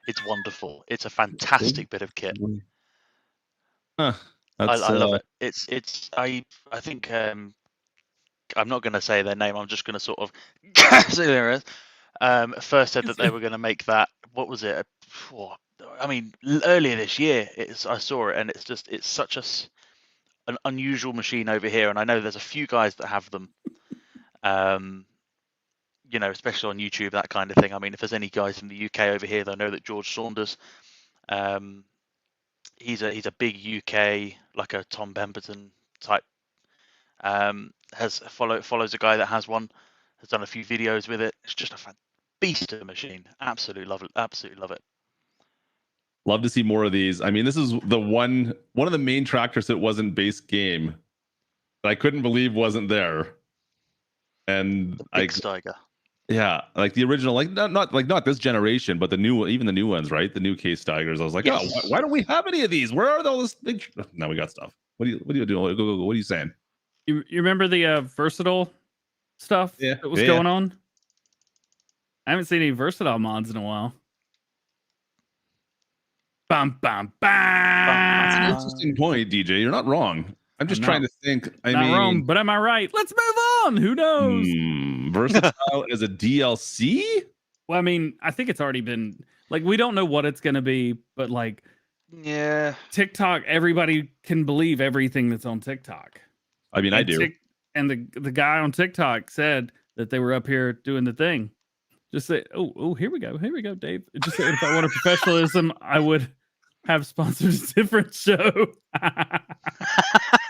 It's wonderful. It's a fantastic bit of kit. Huh. I That's, love it. It's. I think. I'm not going to say their name. I'm just going to sort of say there is. First said that they were going to make that. What was it? I mean, earlier this year, I saw it, and it's such an unusual machine over here, and I know there's a few guys that have them. You know, especially on YouTube, that kind of thing. I mean, if there's any guys in the UK over here, they know that George Saunders, he's a big UK, like a Tom Pemberton type. Follows a guy that has one, has done a few videos with it. It's just a beast of a machine. Absolutely love it. Absolutely love it. Love to see more of these. I mean, this is the one of the main tractors that wasn't base game that I couldn't believe wasn't there. And The big Steiger. yeah, like the original, like not this generation, but even the new ones, right? The new case Steigers. I was like, Yes. oh, why don't we have any of these? Where are those big? Now we got stuff. What are you doing? Go. What are you saying? You remember the versatile stuff Yeah. that was Yeah. going on? I haven't seen any versatile mods in a while. Bum bum That's an bum. interesting point, DJ. You're not wrong. I'm just I'm trying not- to think. Not wrong, but am I right? Let's move on. Who knows? Versatile as a DLC? Well, I mean, I think it's already been like we don't know what it's gonna be, but like Yeah. TikTok, everybody can believe everything that's on TikTok. I mean, I And do. And the guy on TikTok said that they were up here doing the thing. Just say, oh, here we go, Dave. Just say, if I wanted professionalism, I would have sponsored a different show.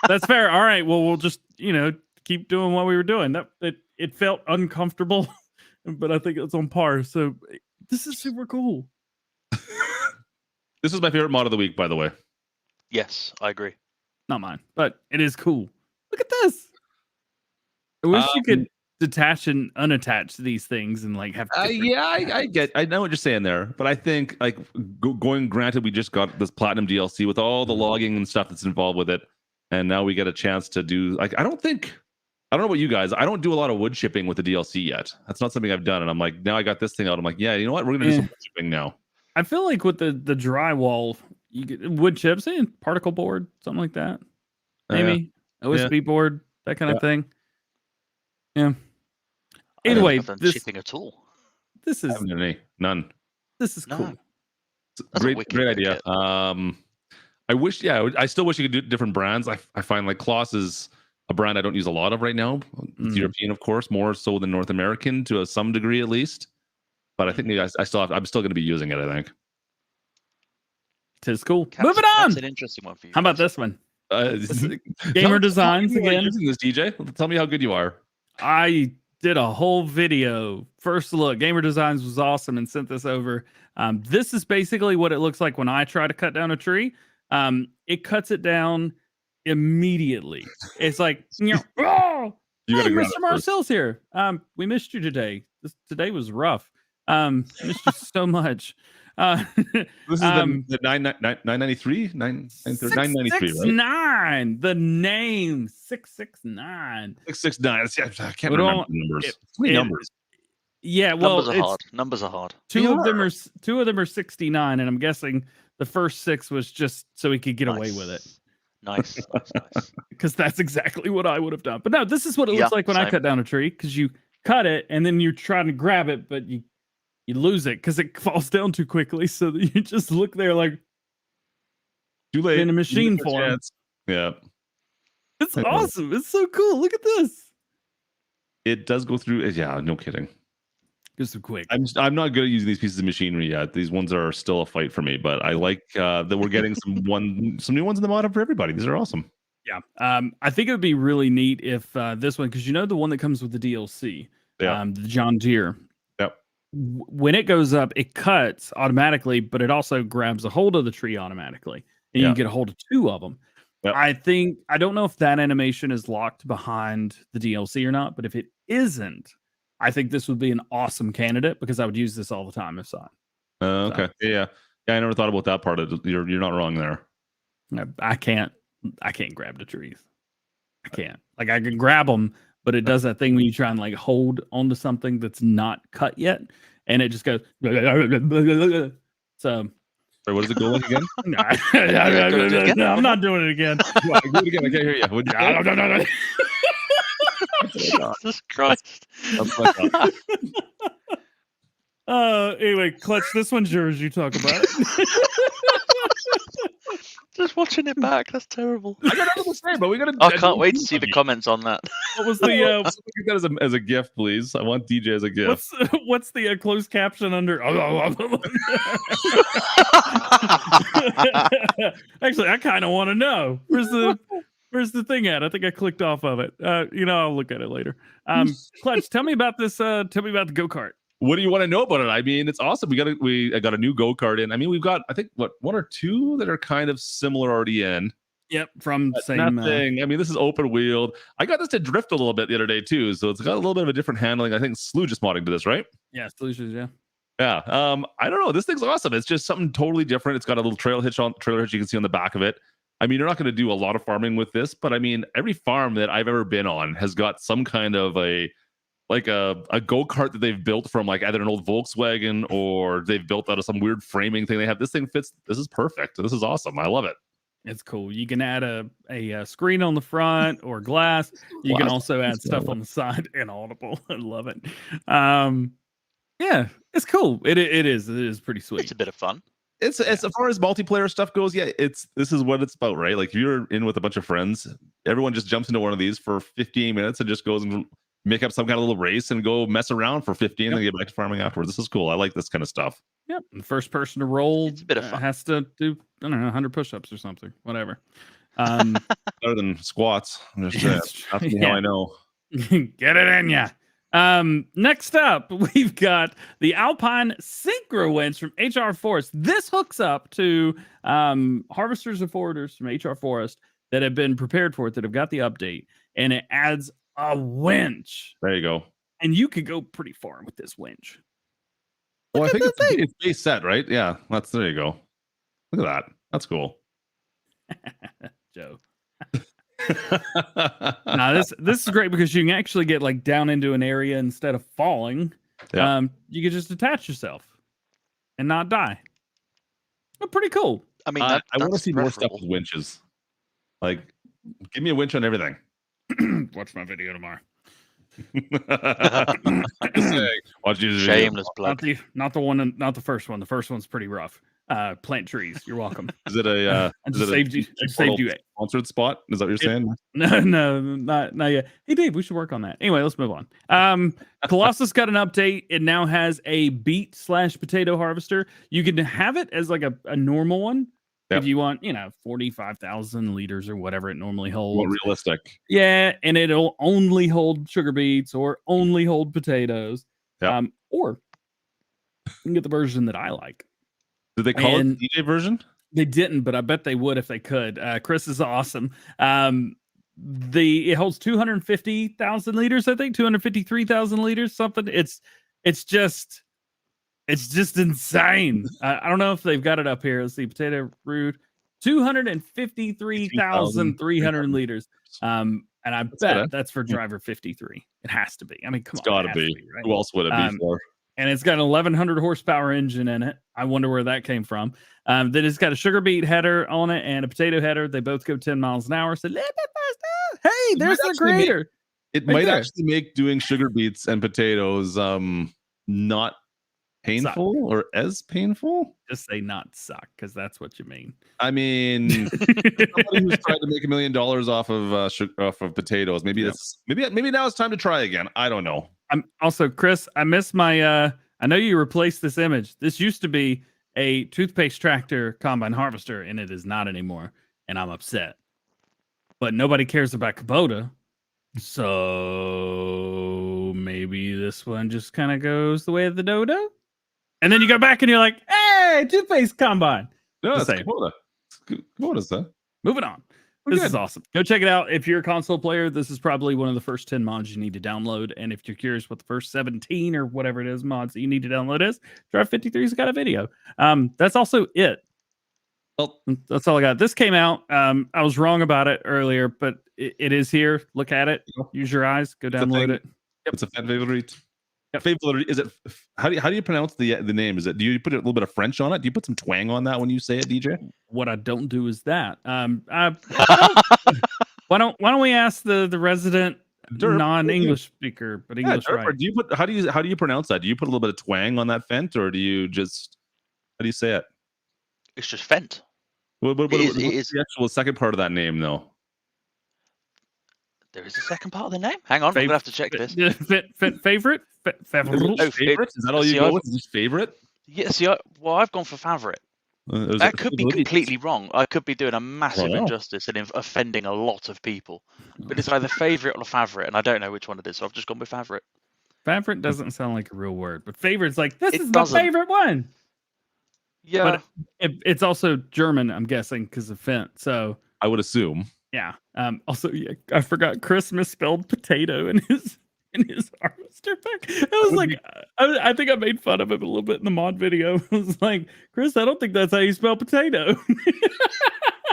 That's fair. All right. Well, we'll just, keep doing what we were doing. It felt uncomfortable, but I think it's on par. So this is super cool. This is my favorite mod of the week, by the way. Yes, I agree. Not mine, but it is cool. Look at this. I wish you could detach and unattach these things and like have. Yeah, I know what you're saying there, but I think like going. Granted, we just got this platinum DLC with all the logging and stuff that's involved with it, and now we get a chance to do like I don't know about you guys. I don't do a lot of wood chipping with the DLC yet. That's not something I've done, and I'm like, now I got this thing out. I'm like, yeah, you know what? We're gonna do some wood chipping now. I feel like with the drywall, you get wood chips and particle board, something like that. Maybe OSB board, that kind of thing. Yeah. Either way, this chipping at all. This is none. This is cool. Great idea. I wish, I still wish you could do different brands. I find like Kloss is a brand I don't use a lot of right now. It's European, of course, more so than North American to some degree at least. But I think maybe I'm still going to be using it. I think it's cool. Moving on. That's an interesting one for you. How about this one? Gamer Designs again. Using this, DJ. Tell me how good you are. I did a whole video. First look, Gamer Designs was awesome and sent this over. This is basically what it looks like when I try to cut down a tree. It cuts it down immediately. It's like, oh, hey, Mr. Marcel's here. We missed you today. Today was rough. Missed you so much. This is the 993, 993, right? 9. The name 669. 669. I can't remember the numbers. Numbers. Yeah, well, numbers are hard. Two of them are 69, and I'm guessing the first 6 was just so he could get away with it. Nice. Because that's exactly what I would have done. But no, this is what it looks like when I cut down a tree. Because you cut it, and then you're trying to grab it, but you lose it because it falls down too quickly. So that you just look there like too late in a machine form. Yeah, it's awesome. It's so cool. Look at this. It does go through. Yeah, no kidding. Goes through quick. I'm not good at using these pieces of machinery yet. These ones are still a fight for me, but I like that we're getting some new ones in the mod for everybody. These are awesome. Yeah. I think it would be really neat if this one, because the one that comes with the DLC, the John Deere. Yep. When it goes up, it cuts automatically, but it also grabs a hold of the tree automatically, and you can get a hold of 2 of them. Yep. I don't know if that animation is locked behind the DLC or not, but if it isn't, I think this would be an awesome candidate because I would use this all the time if so. Okay. Yeah. I never thought about that part of it. You're not wrong there. I can't grab the trees. I can't. Like I can grab them, but it does that thing when you try and like hold onto something that's not cut yet, and it just goes. So. Sorry, what does it go like again? No, I'm not doing it again. Do it again. I can't hear you. Jesus Christ. Anyway, Clutch, this one's yours. You talk about it. Just watching it back, that's terrible. I got nothing to say, but we gotta. I can't wait to see the comments on that. What was the? Get that as a gift, please. I want DJ as a gift. What's the closed caption under? Actually, I kind of want to know. Where's the thing at? I think I clicked off of it. I'll look at it later. Clutch, tell me about this. Tell me about the go-kart. What do you want to know about it? I mean, it's awesome. I got a new go-kart in. I mean, we've got, I think, 1 or 2 that are kind of similar already in. Yep, from the same nothing. I mean, this is open wheeled. I got this to drift a little bit the other day too, so it's got a little bit of a different handling. I think Slew just modding to this, right? Yeah, Slew's, yeah. Yeah. I don't know. This thing's awesome. It's just something totally different. It's got a little trailer hitch you can see on the back of it. I mean, you're not going to do a lot of farming with this, but I mean, every farm that I've ever been on has got some kind of a go-kart that they've built from like either an old Volkswagen or they've built out of some weird framing thing they have. This thing fits. This is perfect. This is awesome. I love it. It's cool. You can add a screen on the front or glass. You can also add stuff on the side and audible. I love it. Yeah, it's cool. It is pretty sweet. It's a bit of fun. It's as far as multiplayer stuff goes, this is what it's about, right? Like if you're in with a bunch of friends, everyone just jumps into one of these for 15 minutes and just goes and make up some kind of little race and go mess around for 15 and then get back to farming afterwards. This is cool. I like this kind of stuff. Yep. The first person to roll It's a bit of fun. has to do, I don't know, 100 push-ups or something, whatever. Better than squats. I'm just saying. That's me how I know. Get it in ya. Next up, we've got the Alpine Synchro winch from HR Forest. This hooks up to harvesters and forwarders from HR Forest that have been prepared for it, that have got the update, and it adds a winch. There you go. And you could go pretty far with this winch. Well, I Look think at the thing. it's base set, right? Yeah, there you go. Look at that. That's cool. Joe. Now this is great because you can actually get like down into an area instead of falling. Yeah. You can just attach yourself and not die. Well, pretty cool. I mean, I want to that's see more stuff preferable. with winches. Like, give me a winch on everything. Watch my video tomorrow. Just saying. Watch you. Shameless plug. Not the first one. The first one's pretty rough. Plant trees. You're welcome. Is it a? I just saved you. Sponsored spot? Is that what you're saying? No, not yet. Hey, Dave, we should work on that. Anyway, let's move on. Colossus got an update. It now has a beet/potato harvester. You can have it as like a normal one. Yep. If you want, 45,000 liters or whatever it normally holds. More realistic. Yeah, and it'll only hold sugar beets or only hold potatoes. Yep. Or you can get the version that I like. Did they call it the DJ version? They didn't, but I bet they would if they could. Chris is awesome. It holds 250,000 liters, I think, 253,000 liters, something. It's just insane. I don't know if they've got it up here. Let's see, potato root, 253,300 liters. And I bet that's for driver 53. It has to be. I mean, come on. It's got to be. Right? Who else would it be for? And it's got an 1,100 horsepower engine in it. I wonder where that came from. Then it's got a sugar beet header on it and a potato header. They both go 10 miles an hour. So a little bit faster. Hey, there's the creator. It might actually make doing sugar beets and potatoes not painful or as painful. Just say not suck, because that's what you mean. I mean, somebody who's trying to make $1 million off of potatoes. Maybe maybe now it's time to try again. I don't know. I'm also, Chris, I miss my I know you replaced this image. This used to be a toothpaste tractor combine harvester, and it is not anymore. And I'm upset. But nobody cares about Kubota. So maybe this one just kind of goes the way of the dodo. And then you go back and you're like, hey, toothpaste combine. No, it's Kubota. Kubota's that. Moving on. This is awesome. Go check it out. If you're a console player, this is probably one of the first 10 mods you need to download. And if you're curious what the first 17 or whatever it is mods that you need to download is, Drive 53's got a video. That's also it. Well, that's all I got. This came out. I was wrong about it earlier, but it is here. Look at it. Use your eyes. Go download it. Yep. It's a fan favorite. Favorite. Is it? How do you pronounce the name? Is it? Do you put a little bit of French on it? Do you put some twang on that when you say it, DJ? What I don't do is that. Why don't we ask the resident non-English speaker, but English right? Do you put how do you pronounce that? Do you put a little bit of twang on that Fent, or do you just how do you say it? It's just Fent. What's the actual second part of that name, though? There is a second part of the name. Hang on, I'm gonna have to check this. Favorite? Favorite? Is that all you go with? Just favorite? Yeah. See, I've gone for favorite. That could be completely wrong. I could be doing a massive injustice and offending a lot of people. But it's either favorite or favorite, and I don't know which one it is, so I've just gone with favorite. Favorite doesn't sound like a real word, but favorite's like this is my favorite one. Yeah, but it's also German, I'm guessing, because of Fent. So I would assume. Yeah. Also, I forgot Chris misspelled potato in his harvester pack. I was like, I think I made fun of him a little bit in the mod video. I was like, Chris, I don't think that's how you spell potato.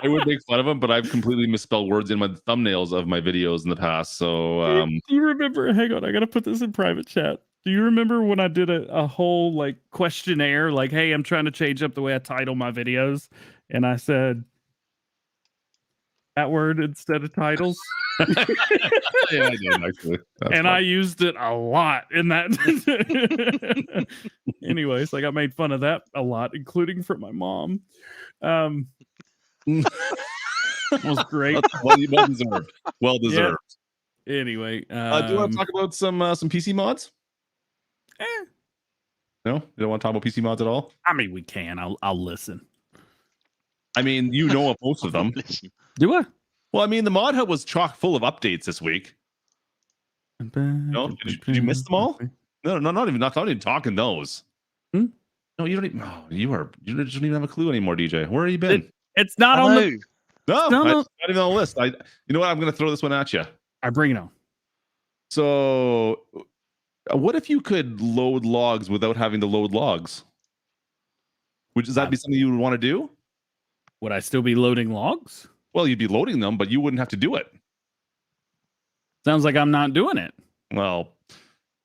I would make fun of him, but I've completely misspelled words in my thumbnails of my videos in the past. So do you remember? Hang on, I gotta put this in private chat. Do you remember when I did a whole like questionnaire, like, hey, I'm trying to change up the way I title my videos, and I said that word instead of titles? Yeah, I did actually. And I used it a lot in that. Anyways, like I made fun of that a lot, including from my mom. Was great. Well deserved. Well deserved. Anyway, do you want to talk about some PC mods? No, you don't want to talk about PC mods at all. I mean, we can. I'll listen. I mean, you know most of them. Listen. Do I? Well, I mean, the mod hub was chock full of updates this week. No, did you miss them all? No, not even talking those. Hmm? No, you don't even. Oh, you don't even have a clue anymore, DJ. Where have you been? It's not I on know. the. No, No, no. not even on the list. You know what? I'm going to throw this one at you. I bring it on. So, what if you could load logs without having to load logs? Does that be something you would want to do? Would I still be loading logs? Well, you'd be loading them, but you wouldn't have to do it. Sounds like I'm not doing it. Well,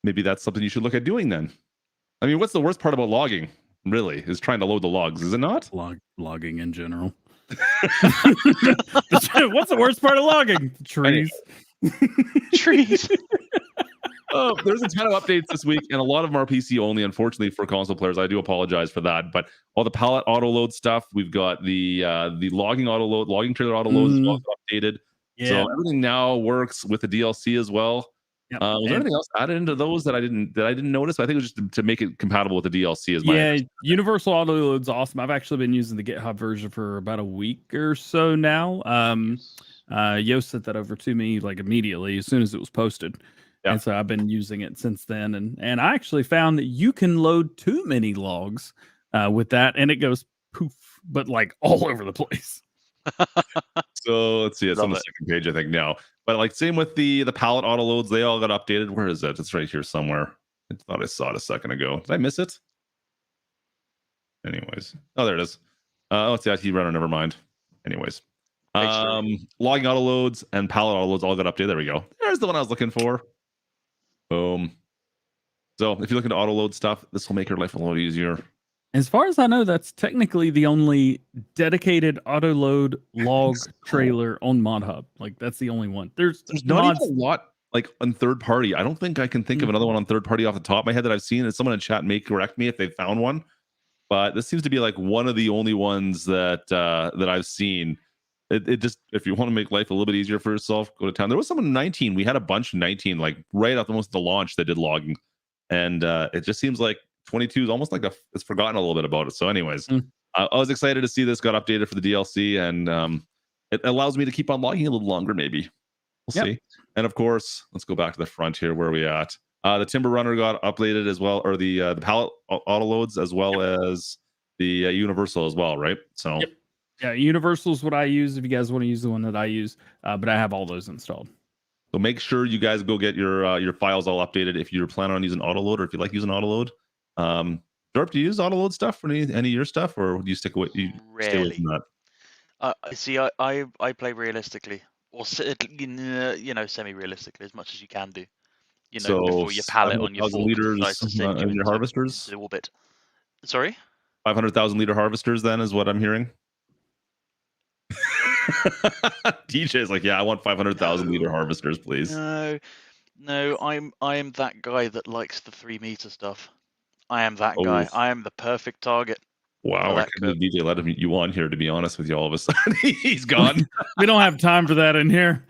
maybe that's something you should look at doing then. I mean, what's the worst part about logging, really, is trying to load the logs, is it not? Logging in general. What's the worst part of logging? Trees. Trees. Oh, there's a ton of updates this week, and a lot of them are PC only, unfortunately, for console players. I do apologize for that. But all the pallet auto load stuff, we've got the logging trailer auto loads is also updated. Yeah. So everything now works with the DLC as well. Yep. Was there anything else added into those that I didn't notice? I think it was just to make it compatible with the DLC. Universal auto load's awesome. I've actually been using the GitHub version for about a week or so now. Yost sent that over to me like immediately as soon as it was posted. Yeah. And so I've been using it since then. And I actually found that you can load too many logs with that, and it goes poof, but like all over the place. So let's see, it's on the second page, I think now. But like same with the pallet auto loads, they all got updated. Where is it? It's right here somewhere. I thought I saw it a second ago. Did I miss it? Anyways, oh, there it is. It's the IT runner. Never mind. Anyways, logging auto loads and pallet auto loads all got updated. There we go. There's the one I was looking for. Boom. So if you're looking to auto load stuff, this will make your life a lot easier. As far as I know, that's technically the only dedicated auto load log trailer on Mod Hub. Like that's the only one. There's not even a lot like on third party. I don't think I can think of another one on third party off the top of my head that I've seen. And someone in chat may correct me if they found one, but this seems to be like one of the only ones that I've seen. It just, if you want to make life a little bit easier for yourself, go to town. There was someone in 19. We had a bunch in 19, like right off almost the launch that did logging, and it just seems like 22 is almost like it's forgotten a little bit about it. So, anyways, I was excited to see this got updated for the DLC, and it allows me to keep on logging a little longer. Maybe we'll see. And of course, let's go back to the front here. Where are we at? The Timber Runner got updated as well, or the pallet auto loads as well as the Universal as well, right? So. Yep. Yeah, Universal is what I use if you guys want to use the one that I use, but I have all those installed. So make sure you guys go get your files all updated if you're planning on using autoload, or if you like using autoload. Dorp, do you use autoload stuff for any of your stuff, or do you stay away from that? See, I play realistically, or semi-realistically as much as you can do. You know, before your pallet on your 500,000 liters and your harvesters. A little bit. Sorry. 500,000 liter harvesters, then, is what I'm hearing. DJ is like, yeah, I want 500,000 liter harvesters, please. No, I am that guy that likes the 3 meter stuff. I am that guy. I am the perfect target. Wow, I can't believe DJ let you on here, to be honest with you. All of a sudden, he's gone. We don't have time for that in here.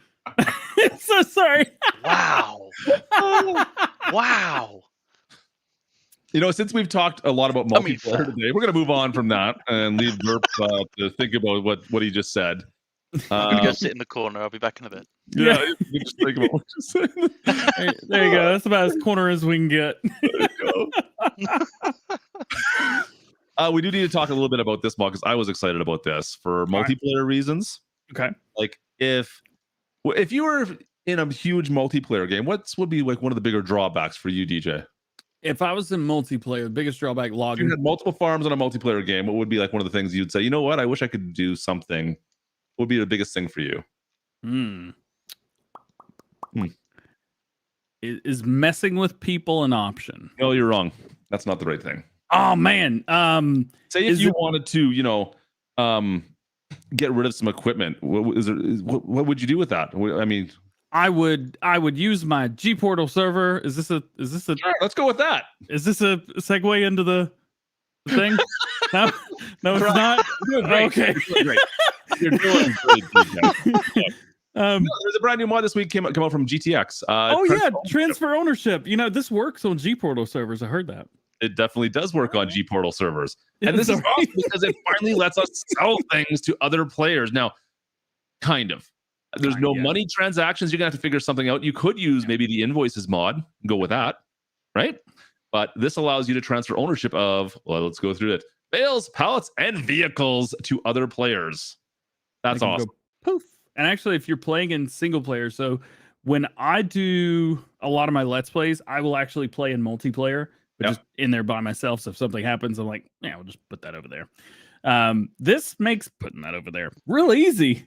So sorry. Wow. Wow. You know, since we've talked a lot about multiplayer today, we're going to move on from that and leave Derp to think about what he just said. I'm going to go sit in the corner. I'll be back in a bit. Yeah, you just think about what you said. There you go. That's about as corner as we can get. There you go. We do need to talk a little bit about this mod because I was excited about this for multiplayer reasons. Okay. Like if you were in a huge multiplayer game, what would be like one of the bigger drawbacks for you, DJ? If I was in multiplayer, the biggest drawback logging. If you had multiple farms on a multiplayer game, what would be like one of the things you'd say, you know what, I wish I could do something? What would be the biggest thing for you? Is messing with people an option? No, you're wrong. That's not the right thing. Oh man. Say if you wanted to, get rid of some equipment, what would you do with that? I mean, I would use my G Portal server. Is this a sure, let's go with that. Is this a segue into the thing? No, it's not. You're doing great. Okay. You're doing great. You're doing great, DJ. There's a brand new mod this week come out from GTX. Transfer ownership. This works on G Portal servers. I heard that. It definitely does work on G Portal servers. And this is awesome because it finally lets us sell things to other players. Now, kind of. There's no money transactions. You're going to have to figure something out. You could use maybe the invoices mod, go with that, right? But this allows you to transfer ownership of, let's go through it, bales, pallets, and vehicles to other players. That's awesome. Poof. And actually, if you're playing in single player, so when I do a lot of my Let's Plays, I will actually play in multiplayer, but just in there by myself. So if something happens, I'm like, we'll just put that over there. This makes putting that over there real easy.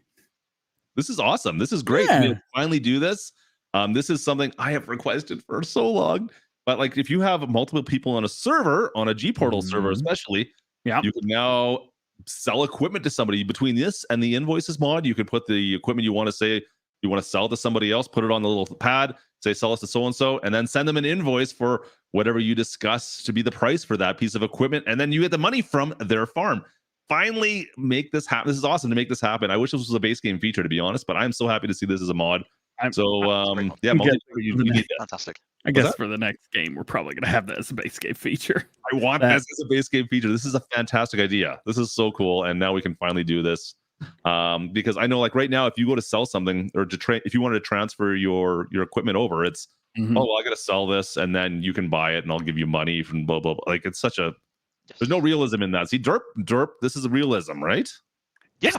This is awesome. This is great to be able to finally do this. This is something I have requested for so long. But like, if you have multiple people on a server, on a G Portal server especially, you can now sell equipment to somebody. Between this and the invoices mod, you can put the equipment you want to sell to somebody else, put it on the little pad, say sell us to so-and-so, and then send them an invoice for whatever you discuss to be the price for that piece of equipment. And then you get the money from their farm. Finally make this happen. This is awesome to make this happen. I wish this was a base game feature, to be honest, but I'm so happy to see this as a mod. Fantastic. I guess for the next game, we're probably going to have that as a base game feature. I want this as a base game feature. This is a fantastic idea. This is so cool. And now we can finally do this. Because I know, like right now, if you go to sell something or if you wanted to transfer your equipment over, it's, I got to sell this and then you can buy it and I'll give you money from blah, blah, blah. Like it's such a, there's no realism in that. See, derp, this is a realism, right? Yeah,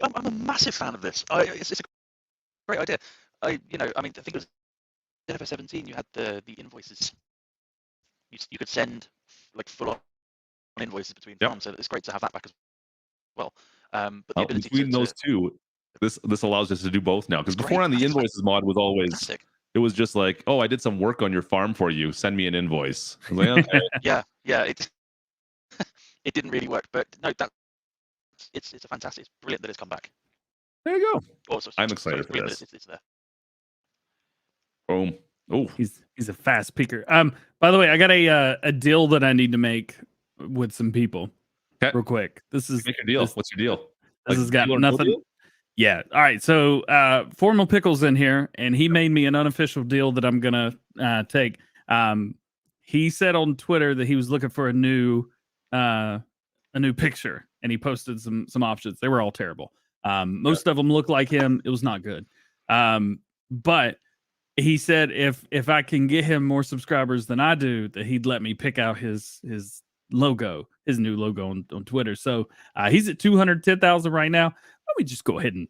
I'm a massive fan of this. It's a great idea. I think it was Denver 17. You had the invoices. You could send like full on invoices between farms, so it's great to have that back as well. But the ability between those two, this allows us to do both now. Because before on the invoices mod was always fantastic. It was just like, I did some work on your farm for you. Send me an invoice. Like, okay. It didn't really work, but no, it's a fantastic. It's brilliant that it's come back. There you go. Also, I'm excited for this. It's there. Boom. Oh, he's a fast peeker. By the way, I got a deal that I need to make with some people. Okay. Real quick. This is make your deal. What's your deal? This has got nothing. Yeah. All right. So Formal Pickle's in here, and he made me an unofficial deal that I'm gonna take. He said on Twitter that he was looking for a new picture, and he posted some options. They were all terrible. Most of them looked like him. It was not good. But he said if I can get him more subscribers than I do, that he'd let me pick out his logo, his new logo on Twitter. So he's at 210,000 right now. Let me just go ahead and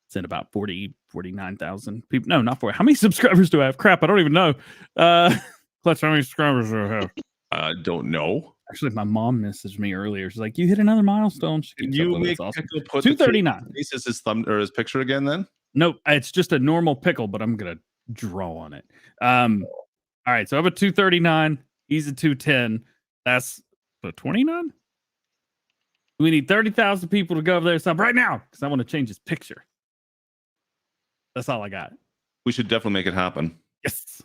send about 49,000 people. No, not 40. How many subscribers do I have? Crap, I don't even know. Clutch, how many subscribers do I have? I don't know. Actually, my mom messaged me earlier. She's like, "You hit another milestone." Can you make awesome. Put 239? This is his thumb or his picture again. Then nope, it's just a normal pickle, but I'm gonna draw on it. All right, so I have a 239. He's a 210. That's the 29. We need 30,000 people to go over there. Stop right now because I want to change his picture. That's all I got. We should definitely make it happen. Yes.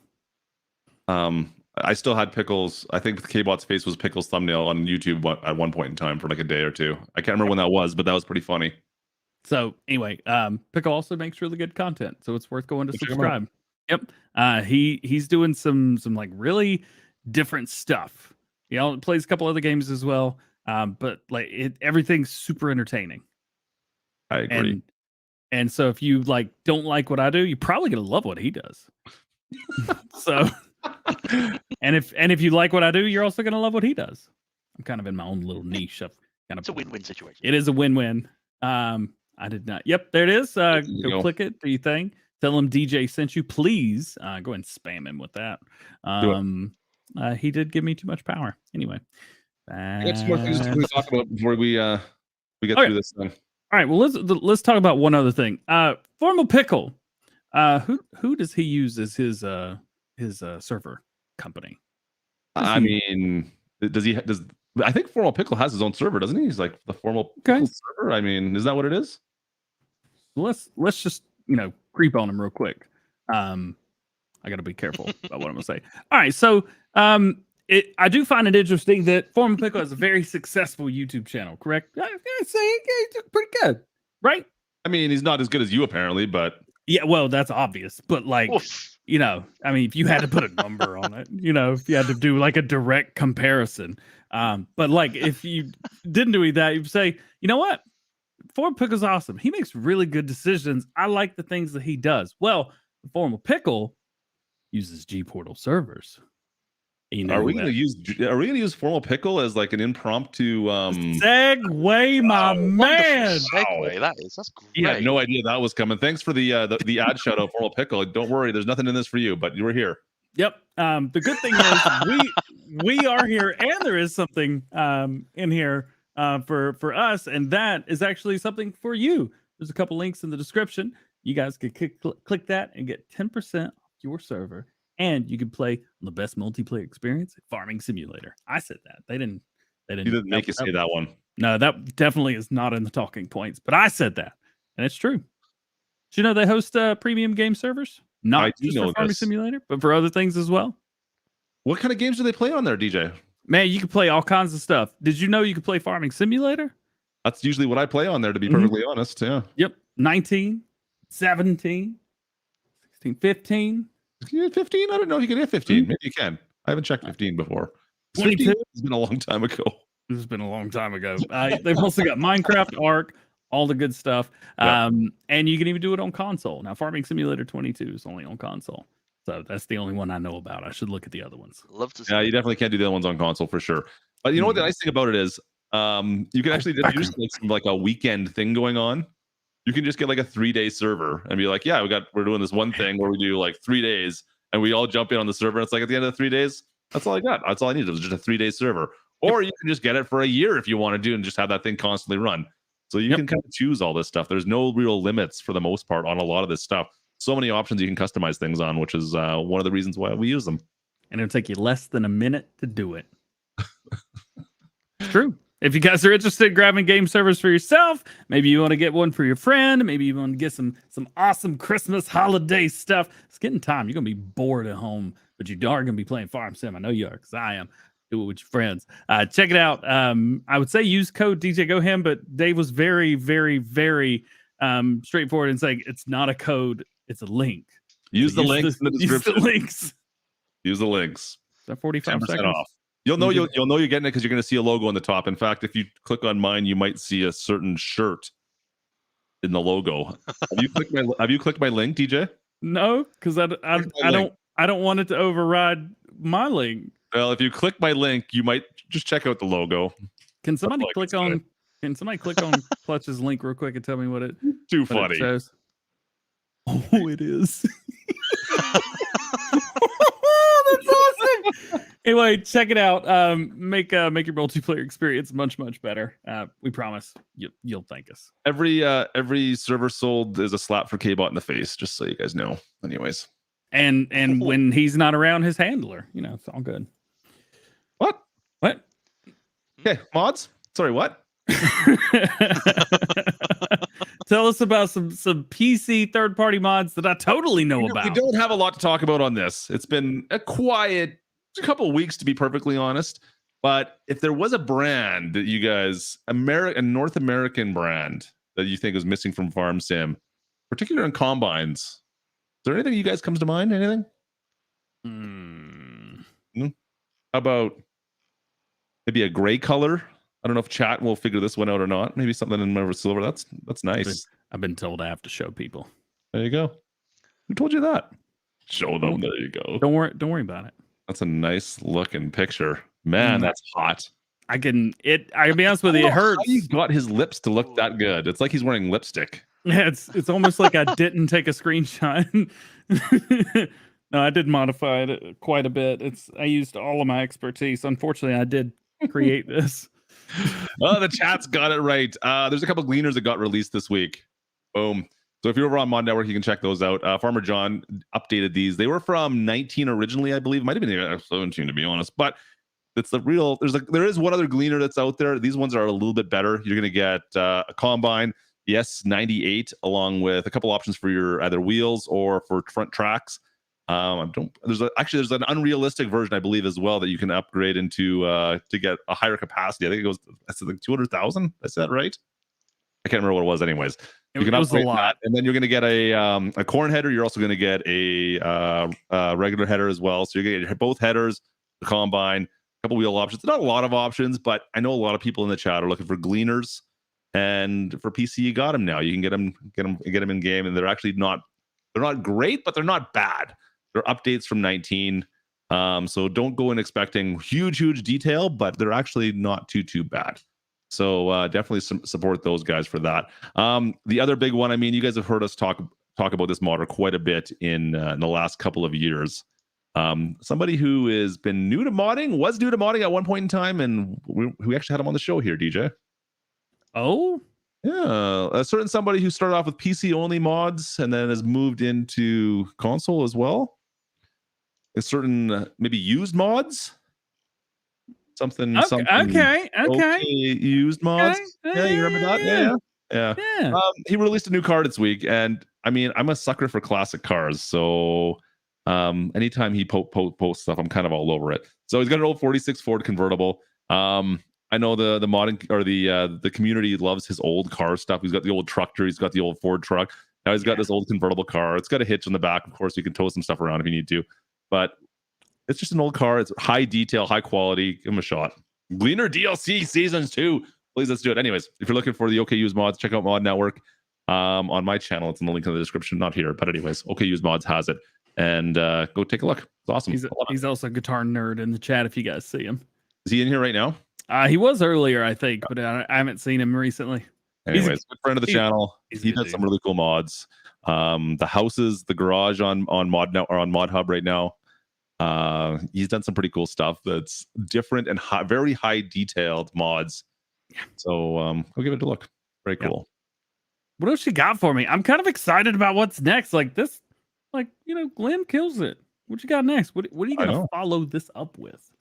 I still had Pickles. I think K-Bot's face was Pickles' thumbnail on YouTube at one point in time for like a day or two. I can't remember when that was, but that was pretty funny. So anyway, Pickle also makes really good content, so it's worth going to subscribe. Yep. He's doing some like really different stuff. Plays a couple other games as well. But like everything's super entertaining. I agree. And so if you like don't like what I do, you're probably gonna love what he does. So and if you like what I do, you're also gonna love what he does. I'm kind of in my own little niche. It's a win-win situation. It is a win-win. I did not. Yep, there it is. Go click it. Do your thing. Tell him DJ sent you. Please go ahead and spam him with that. He did give me too much power. Anyway. I got some more things to talk about before we get through this thing. All right. Well, let's talk about one other thing. Formal Pickle. Who does he use as his server company? I mean, does I think Formal Pickle has his own server, doesn't he? He's like the Formal Pickle server. I mean, is that what it is? Let's just creep on him real quick. I got to be careful about what I'm gonna say. All right. So I do find it interesting that Formal Pickle has a very successful YouTube channel, correct? I say it's pretty good, right? I mean, he's not as good as you apparently, but Yeah, well, that's obvious. But like, Oof. I mean, if you had to put a number on it, if you had to do like a direct comparison, but like if you didn't do that, you'd say, you know what? Formal Pickle's awesome. He makes really good decisions. I like the things that he does. Well, the Formal Pickle uses G Portal servers. are we going to use Formal Pickle as like an impromptu segue, my man? Segue, that's great. You had no idea that was coming. Thanks for the ad shout out, Formal Pickle. Don't worry, there's nothing in this for you, but you were here. Yep. The good thing is we are here, and there is something in here for us, and that is actually something for you. There's a couple links in the description. You guys can click that and get 10% off your server, and you can play on the best multiplayer experience, Farming Simulator. I said that. They didn't. You didn't make you say that one. No, that definitely is not in the talking points, but I said that, and it's true. Did you know they host premium game servers? Not just for Farming Simulator, but for other things as well. What kind of games do they play on there, DJ? Man, you can play all kinds of stuff. Did you know you could play Farming Simulator? That's usually what I play on there, to be perfectly honest. Yeah. Yep. 19, 17, 16, 15. 15? I don't know if you can hit 15. Maybe you can. I haven't checked 15 before. 22. It's been a long time ago. This has been a long time ago. They've also got Minecraft, Ark, all the good stuff. Yeah. And you can even do it on console. Now, Farming Simulator 22 is only on console. So that's the only one I know about. I should look at the other ones. Love to see. Yeah, you definitely can't do the other ones on console for sure. But you know what the nice thing about it is? You can actually use like a weekend thing going on. You can just get like a 3-day server and be like, yeah, we're doing this one thing where we do like 3 days and we all jump in on the server. And it's like at the end of the 3 days, that's all I got. That's all I needed was just a 3-day server. Or you can just get it for a year if you want to do and just have that thing constantly run. So you can kind of choose all this stuff. There's no real limits for the most part on a lot of this stuff. So many options you can customize things on, which is one of the reasons why we use them. And it'll take you less than a minute to do it. It's true. If you guys are interested in grabbing game servers for yourself, maybe you want to get one for your friend, maybe you want to get some awesome Christmas holiday stuff. It's getting time. You're going to be bored at home, but you are going to be playing Farm Sim. I know you are, because I am. Do it with your friends. Check it out. I would say use code DjGoHam, but Dave was very, very, very straightforward in saying it's not a code, it's a link. Use the links in the description. Use the links. Use the links. Is that 45 seconds off? You'll know you're getting it because you're going to see a logo on the top. In fact, if you click on mine, you might see a certain shirt in the logo. Have you clicked my link, DJ? No, because I don't want it to override my link. Well, if you click my link, you might just check out the logo. Can somebody click on Clutch's link real quick and tell me what it funny. It says? Oh, it is. That's awesome. Anyway, check it out. Make your multiplayer experience much better. We promise you'll thank us. Every server sold is a slap for K-Bot in the face, just so you guys know. Anyways. And when he's not around, his handler, it's all good. What? Okay, mods. Sorry, what? Tell us about some PC third-party mods that I totally know about. We don't have a lot to talk about on this. It's been a quiet couple of weeks, to be perfectly honest. But if there was a brand that you guys, a North American brand that you think is missing from Farm Sim, particularly in combines, is there anything you guys comes to mind? Anything? How about maybe a gray color? I don't know if chat will figure this one out or not. Maybe something in Marvel Silver. That's nice. I've been told I have to show people. There you go. Who told you that? Show them. There you go. Don't worry about it. That's a nice looking picture. Man, that's hot. I can be honest with you, it hurts. How you got his lips to look that good? It's like he's wearing lipstick. Yeah, it's almost like I didn't take a screenshot. No, I did modify it quite a bit. I used all of my expertise. Unfortunately, I did create this. Oh, the chat's got it right. There's a couple gleaners that got released this week. Boom. So if you're over on Mod Network, you can check those out. Farmer John updated these. They were from 19 originally, I believe. Might have been 17 to be honest, but it's the real. There is one other gleaner that's out there. These ones are a little bit better. You're gonna get a combine, the S98, along with a couple options for your either wheels or for front tracks. There's an unrealistic version, I believe, as well that you can upgrade into to get a higher capacity. I think it goes, that's like 200,000. Is that right? I can't remember what it was anyways. You can It was a upgrade lot. that, and then you're going to get a corn header. You're also going to get a regular header as well. So you're going to get both headers, the combine, a couple wheel options. Not a lot of options, but I know a lot of people in the chat are looking for gleaners. And for PC, you got them now. You can get them in game, and they're actually not great, but they're not bad. They're updates from 19. So don't go in expecting huge detail, but they're actually not too bad. So definitely support those guys for that. The other big one, I mean, you guys have heard us talk about this modder quite a bit in the last couple of years. Somebody who has been was new to modding at one point in time, and we actually had him on the show here, DJ. Oh, yeah, a certain somebody who started off with PC only mods and then has moved into console as well. A certain maybe used mods. Something okay. used mods. Okay. Yeah, you remember that? Yeah. He released a new car this week, and I mean, I'm a sucker for classic cars, so anytime he posts stuff, I'm kind of all over it. So he's got an old 46 Ford convertible. I know the modding or the community loves his old car stuff. He's got the old trucker, he's got the old Ford truck. Now he's got this old convertible car. It's got a hitch on the back, of course. You can tow some stuff around if you need to, but it's just an old car. It's high detail, high quality. Give him a shot. Gleaner DLC Seasons 2. Please, let's do it. Anyways, if you're looking for the OK Used Mods, check out Mod Network. On my channel, it's in the link in the description. Not here, but anyways, OK Used Mods has it. And go take a look. It's awesome. He's also a guitar nerd in the chat if you guys see him. Is he in here right now? He was earlier, I think, but I haven't seen him recently. Anyways, good friend of the channel. He does some really cool mods. The houses, the garage on Mod now or on Mod Hub right now. He's done some pretty cool stuff that's different and very high detailed mods. Yeah. So go give it a look. Very cool. What else you got for me? I'm kind of excited about what's next. Like this, Glenn kills it. What you got next? What are you gonna follow this up with?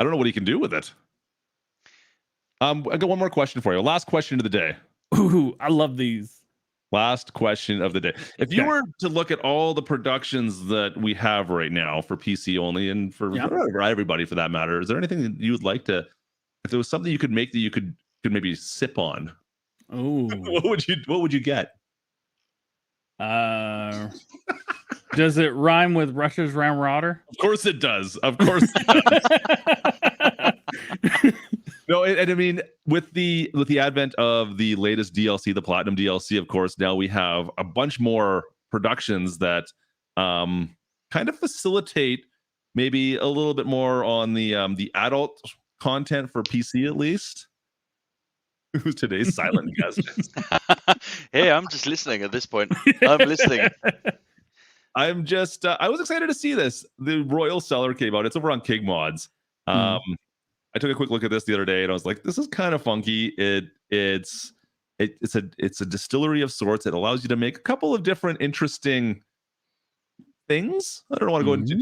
I don't know what he can do with it. I got one more question for you. Last question of the day. Ooh, I love these. Last question of the day. If you were to look at all the productions that we have right now for PC only and for everybody for that matter, is there anything that you would like to, if there was something you could make that you could maybe sip on? Oh, what would you get? Does it rhyme with Russia's Round Rotter? Of course it does. Of course it does. No, and I mean, with the advent of the latest DLC, the Platinum DLC, of course, now we have a bunch more productions that kind of facilitate maybe a little bit more on the adult content for PC at least. Who's today's silent guest? Hey, I'm just listening at this point. I'm listening. I'm just I was excited to see this. The Royal Cellar came out. It's over on King Mods. I took a quick look at this the other day and I was like, this is kind of funky. It's a distillery of sorts. It allows you to make a couple of different interesting things. I don't want to go into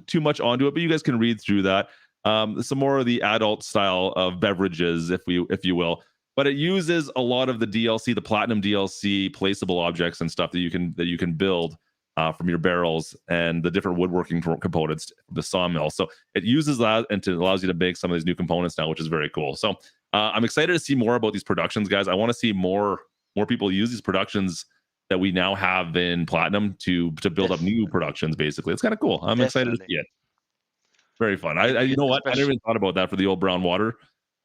too much onto it, but you guys can read through that. Some more of the adult style of beverages, if you will. But it uses a lot of the DLC, the Platinum DLC, placeable objects and stuff that you can build from your barrels and the different woodworking components, the sawmill. So it uses that and it allows you to make some of these new components now, which is very cool. So I'm excited to see more about these productions, guys. I want to see more people use these productions that we now have in Platinum to build up new productions. Basically, it's kind of cool. I'm excited to see it. Very fun. I you know what? I never even thought about that for the old brown water.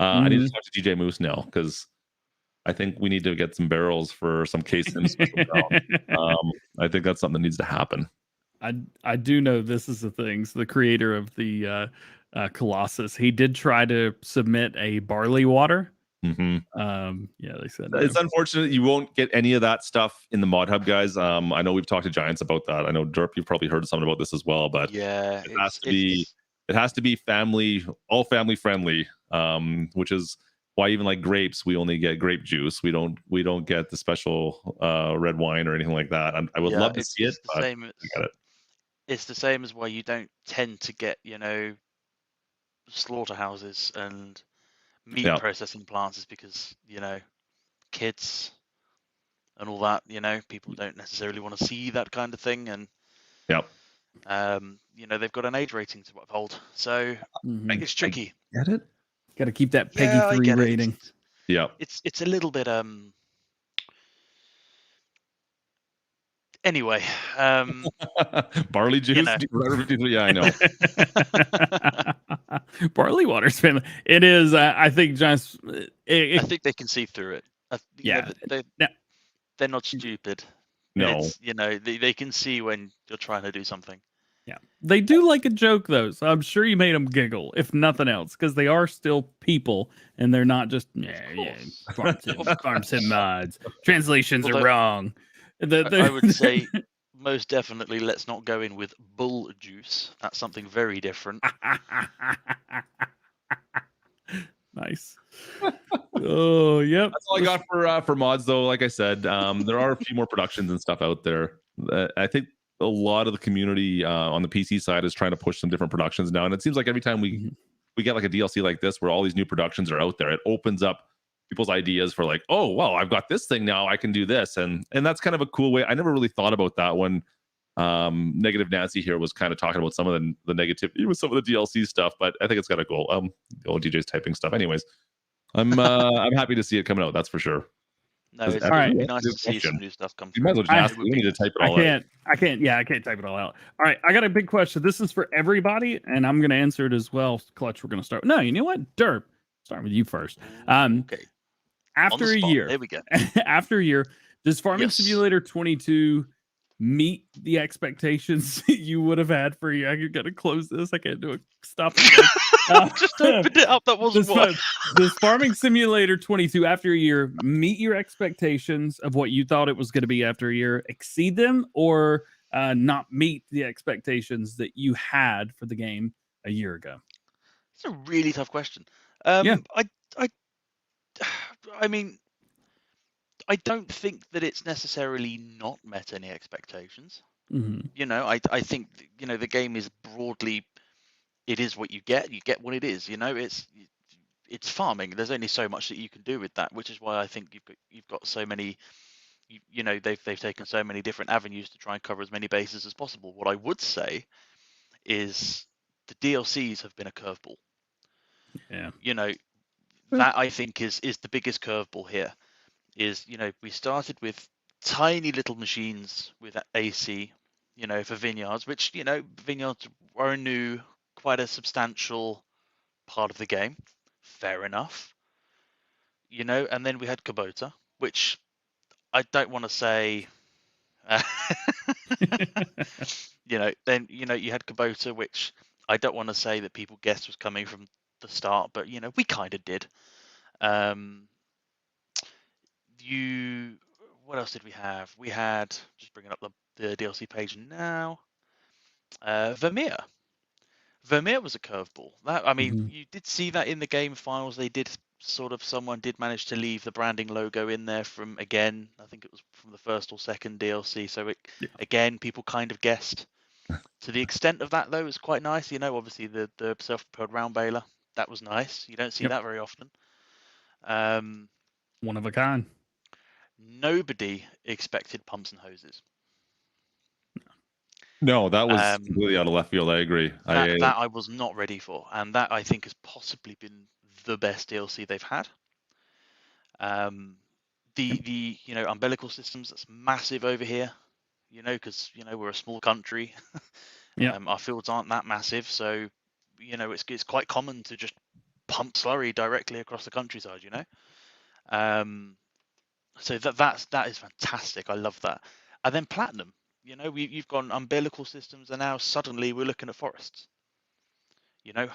I need to talk to DJ Moose now because I think we need to get some barrels for some cases. I think that's something that needs to happen. I do know this is the thing. So the creator of the Colossus, he did try to submit a barley water. Yeah, they said it's unfortunate you won't get any of that stuff in the Mod Hub, guys. I know we've talked to Giants about that. I know Derp, you've probably heard something about this as well, but yeah, it has to be all family friendly, which is why even like grapes, we only get grape juice. We don't get the special red wine or anything like that. I would love to see it, but I got it. It's the same as why you don't tend to get, slaughterhouses and meat processing plants, is because, kids and all that, people don't necessarily want to see that kind of thing. And they've got an age rating to uphold, so it's tricky. Get it? Got to keep that Peggy 3 rating. Yeah, it's a little bit Anyway, Barley juice. know. Yeah, I know. Barley water's family. It is. I think just. I think they can see through it. Yeah. They're not stupid. No. It's, they can see when you're trying to do something. Yeah, they do like a joke though, so I'm sure you made them giggle, if nothing else, because they are still people and they're not just farm sim mods. Translations are wrong. I would say most definitely let's not go in with bull juice. That's something very different. Nice. Oh, yep. That's all I got for mods, though. Like I said, there are a few more productions and stuff out there. I think a lot of the community on the PC side is trying to push some different productions now, and it seems like every time we get like a DLC like this, where all these new productions are out there, it opens up people's ideas for like, oh, well, I've got this thing now, I can do this, and that's kind of a cool way. I never really thought about that when Negative Nancy here was kind of talking about some of the negativity with some of the DLC stuff, but I think it's got a goal. The old DJ's typing stuff. Anyways, I'm happy to see it coming out. That's for sure. No, it's right. really nice to see some new stuff come. You might as well just ask. We need to type it all out. I can't type it all out. All right, I got a big question. This is for everybody, and I'm going to answer it as well. Clutch, we're going to start. No, you know what? Derp, start with you first. Okay. After a year, there we go. After a year, does Farming Simulator 22 meet the expectations you would have had for a year? I got to close this. I can't do it. Stop it. Just opened it up. That wasn't what. Does Farming Simulator 22 after a year meet your expectations of what you thought it was going to be after a year, exceed them, or not meet the expectations that you had for the game a year ago? It's a really tough question. I mean, I don't think that it's necessarily not met any expectations. I think the game is broadly, it is what you get what it is. It's farming. There's only so much that you can do with that, which is why I think you've got so many, they've taken so many different avenues to try and cover as many bases as possible. What I would say is the DLCs have been a curveball. Yeah. That I think is the biggest curveball here. Is we started with tiny little machines with AC, for vineyards, which vineyards are quite a substantial part of the game. Fair enough. And then we had Kubota, which I don't want to say. Then you had Kubota, which I don't want to say that people guessed was coming from the start, but we kind of did. What else did we have? We had, just bringing up the DLC page now, Vermeer. Vermeer was a curveball. You did see that in the game files. They did someone did manage to leave the branding logo in there from, again, I think it was from the first or second DLC. So again, people kind of guessed. To the extent of that, though, is quite nice. Obviously the self-propelled round baler, that was nice. You don't see that very often. One of a kind. Nobody expected pumps and hoses. No, that was completely out of left field. I agree. That I was not ready for, and that I think has possibly been the best DLC they've had. The umbilical systems, that's massive over here. Because we're a small country. Our fields aren't that massive, so it's quite common to just pump slurry directly across the countryside. So that is fantastic. I love that. And then platinum. You've gone umbilical systems, and now suddenly we're looking at forests.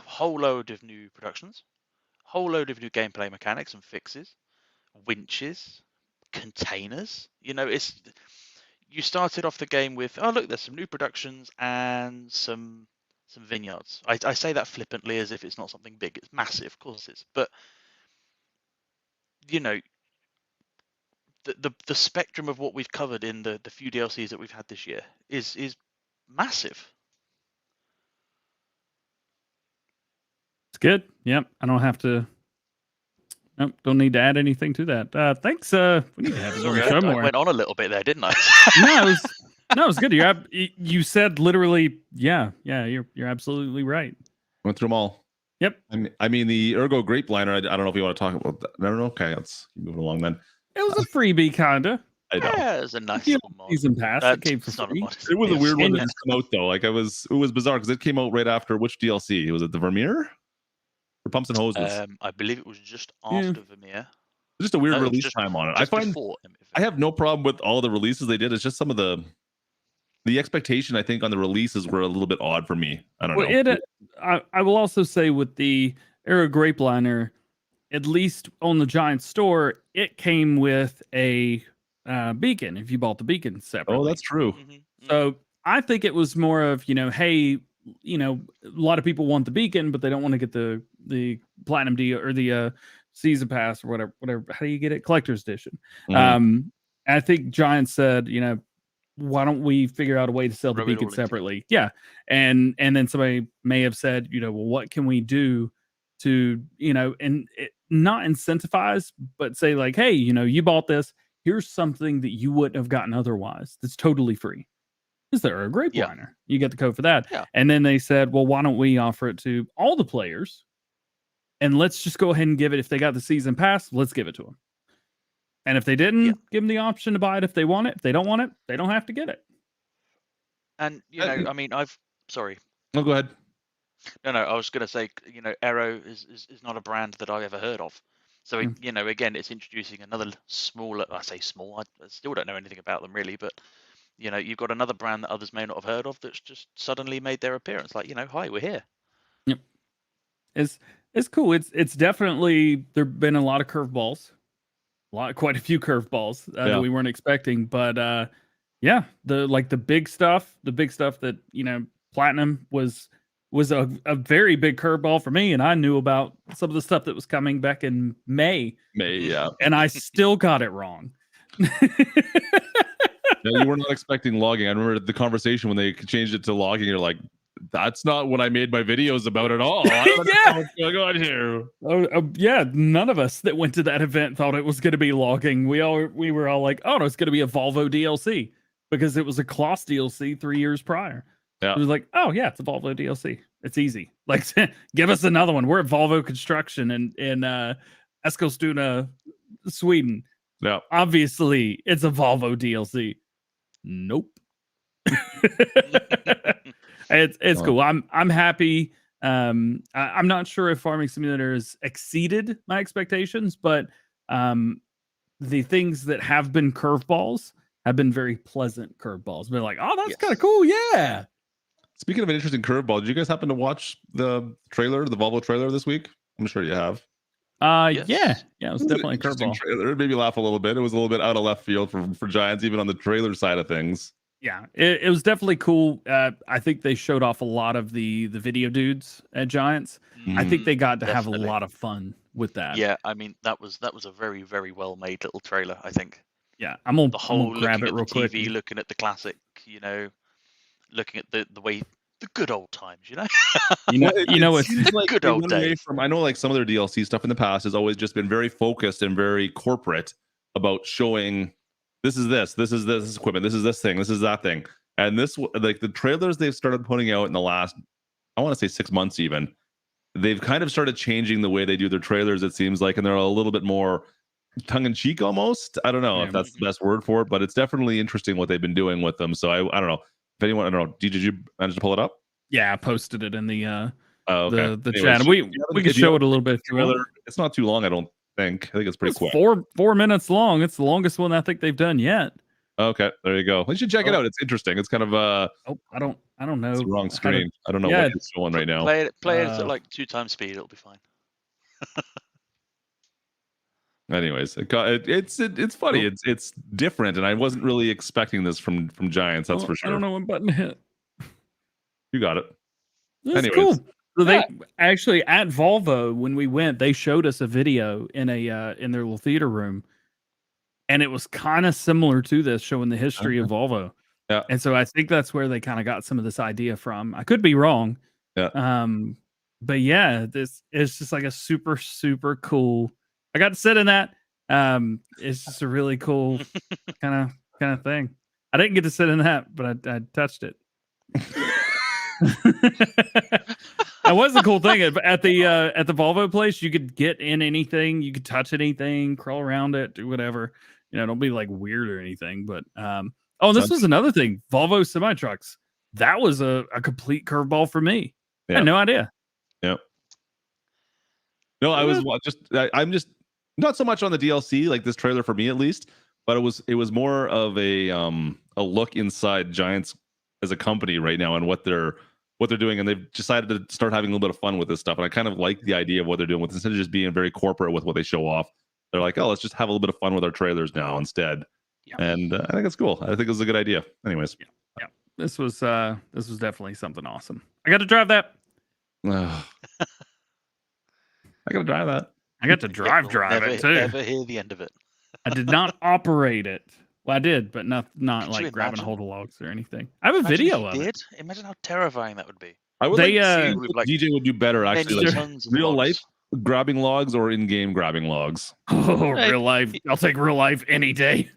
Whole load of new productions, whole load of new gameplay mechanics and fixes, winches, containers. You started off the game with, oh look, there's some new productions and some vineyards. I say that flippantly as if it's not something big. It's massive, of course it is. But the spectrum of what we've covered in the few DLCs that we've had this year is massive. It's good. Yep. I don't have to. Nope. Don't need to add anything to that. Thanks. We need to have it on the show more. I went on a little bit there, didn't I? No, it was good. You said literally, yeah. You're absolutely right. Went through them all. Yep. I mean the Ergo Grape Liner. I don't know if you want to talk about that. No. Okay, let's keep moving along then. It was a freebie, kinda. I know. Yeah, it's a nice Yeah, little mod. season pass that came for It's not a free. mod. it's It was a weird one DLC. that just came out though. Like it was bizarre because it came out right after which DLC? Was it the Vermeer or Pumps and Hoses? I believe it was just Yeah. after Vermeer. Just a weird No, it was release just- time on it. I Just find before I have no problem with all the releases they did. It's just some of the expectation I think on the releases were a little bit odd for me. I don't Well, know. I will also say with the Arrow Grape Liner, at least on the Giant store, it came with a beacon if you bought the beacon separately. Oh, that's true. Mhm, So I think it was more of, hey, a lot of people want the beacon, but they don't want to get the platinum deal or the season pass or whatever. How do you get it? Collector's edition. Mhm. I think Giant said, why don't we figure out a way to sell the Rub it all beacon in together. separately? Yeah. And then somebody may have said, well, what can we do to, not incentivize, but say like, hey, you bought this. Here's something that you wouldn't have gotten otherwise. That's totally free. Is there a grape Yeah. liner? You get the code for that. Yeah. And then they said, well, why don't we offer it to all the players? And let's just go ahead and give it. If they got the season pass, let's give it to them. And if they didn't, Yeah. give them the option to buy it if they want it. If they don't want it, they don't have to get it. And I mean, sorry. Oh, go ahead. No, I was going to say, Arrow is not a brand that I've ever heard of. So, again, it's introducing another smaller, I say small, I still don't know anything about them really, but, you've got another brand that others may not have heard of that's just suddenly made their appearance. Like, hi, we're here. Yep. It's cool. It's definitely, there've been a lot of curveballs, quite a few curveballs that we weren't expecting, but yeah, the big stuff that, Platinum was a very big curveball for me, and I knew about some of the stuff that was coming back in May, Yeah. and I still got it wrong. No, you were not expecting logging. I remember the conversation when they changed it to logging. You're like, that's not what I made my videos about at all. I don't know what's going on here. Yeah, none of us that went to that event thought it was going to be logging. We were all like, oh no, it's going to be a Volvo DLC because it was a Kloss DLC 3 years prior. Yeah. It was like, oh yeah, it's a Volvo DLC. It's easy. Like, give us another one. We're at Volvo Construction in Eskilstuna, Sweden. Yeah. Obviously, it's a Volvo DLC. Nope. It's cool. I'm happy. I'm not sure if Farming Simulator has exceeded my expectations, but the things that have been curveballs have been very pleasant curveballs. Been like, oh, that's kind of cool. Yeah. Speaking of an interesting curveball, did you guys happen to watch the Volvo trailer this week? I'm sure you have. Yes. Yeah, it was definitely a Interesting curveball. trailer. It made me laugh a little bit. It was a little bit out of left field for Giants, even on the trailer side of things. Yeah, it was definitely cool. I think they showed off a lot of the video dudes at Giants. I think they got to have a lot of fun with that. Yeah, I mean that was a very, very well made little trailer, I think. Yeah, I'm gonna grab looking it real at the quick. TV, looking at the classic, looking at the way the good old times, It seems like good they old went away days. from. I know, like some of their DLC stuff in the past has always just been very focused and very corporate about showing this is equipment, this is this thing, this is that thing, and this like the trailers they've started putting out in the last, I want to say 6 months even. They've kind of started changing the way they do their trailers. It seems like, and they're a little bit more tongue in cheek almost. I don't know if that's the best word for it, but it's definitely interesting what they've been doing with them. So I don't know if anyone, I don't know. Did you manage to pull it up? Yeah, I posted it in the Okay. the Anyways, chat. We can show it a little bit. It's not too long, I don't think. I think it's pretty quick. 4 minutes long. It's the longest one I think they've done yet. Okay, there you go. You should check it out. It's interesting. It's kind of I don't know. it's the wrong screen. I don't know what it's showing right now. Play it at like 2 times speed. It'll be fine. Anyways, it's funny. It's different, and I wasn't really expecting this from Giants. That's for sure. I don't know what button to hit. You got it. That's Anyways. cool. So they actually at Volvo when we went, they showed us a video in in their little theater room, and it was kind of similar to this, showing the history of Volvo. Yeah. And so I think that's where they kind of got some of this idea from. I could be wrong. Yeah. But yeah, this is just like a super, super cool. I got to sit in that. It's just a really cool kind of thing. I didn't get to sit in that, but I touched it. That was the cool thing at the Volvo place. You could get in anything, you could touch anything, crawl around it, do whatever. don't be like weird or anything. But oh, and this was another thing. Volvo semi trucks. That was a complete curveball for me. I had no idea. Yep. No, I'm just not so much on the DLC, like this trailer for me at least, but it was more of a look inside Giants as a company right now and what they're doing, and they've decided to start having a little bit of fun with this stuff. And I kind of like the idea of what they're doing with, instead of just being very corporate with what they show off. They're like, oh, let's just have a little bit of fun with our trailers now instead. Yeah. And I think it's cool. I think it was a good idea. Anyways, yeah. This was definitely something awesome. I got to drive that. I got to drive that. I got to drive it too. Never hear the end of it. I did not operate it. Well, I did, but not like grabbing a hold of logs or anything. I have a video of it. Imagine how terrifying that would be. I would DJ would do better actually. Like, real life grabbing logs or in-game grabbing logs. Oh, real life. I'll take real life any day.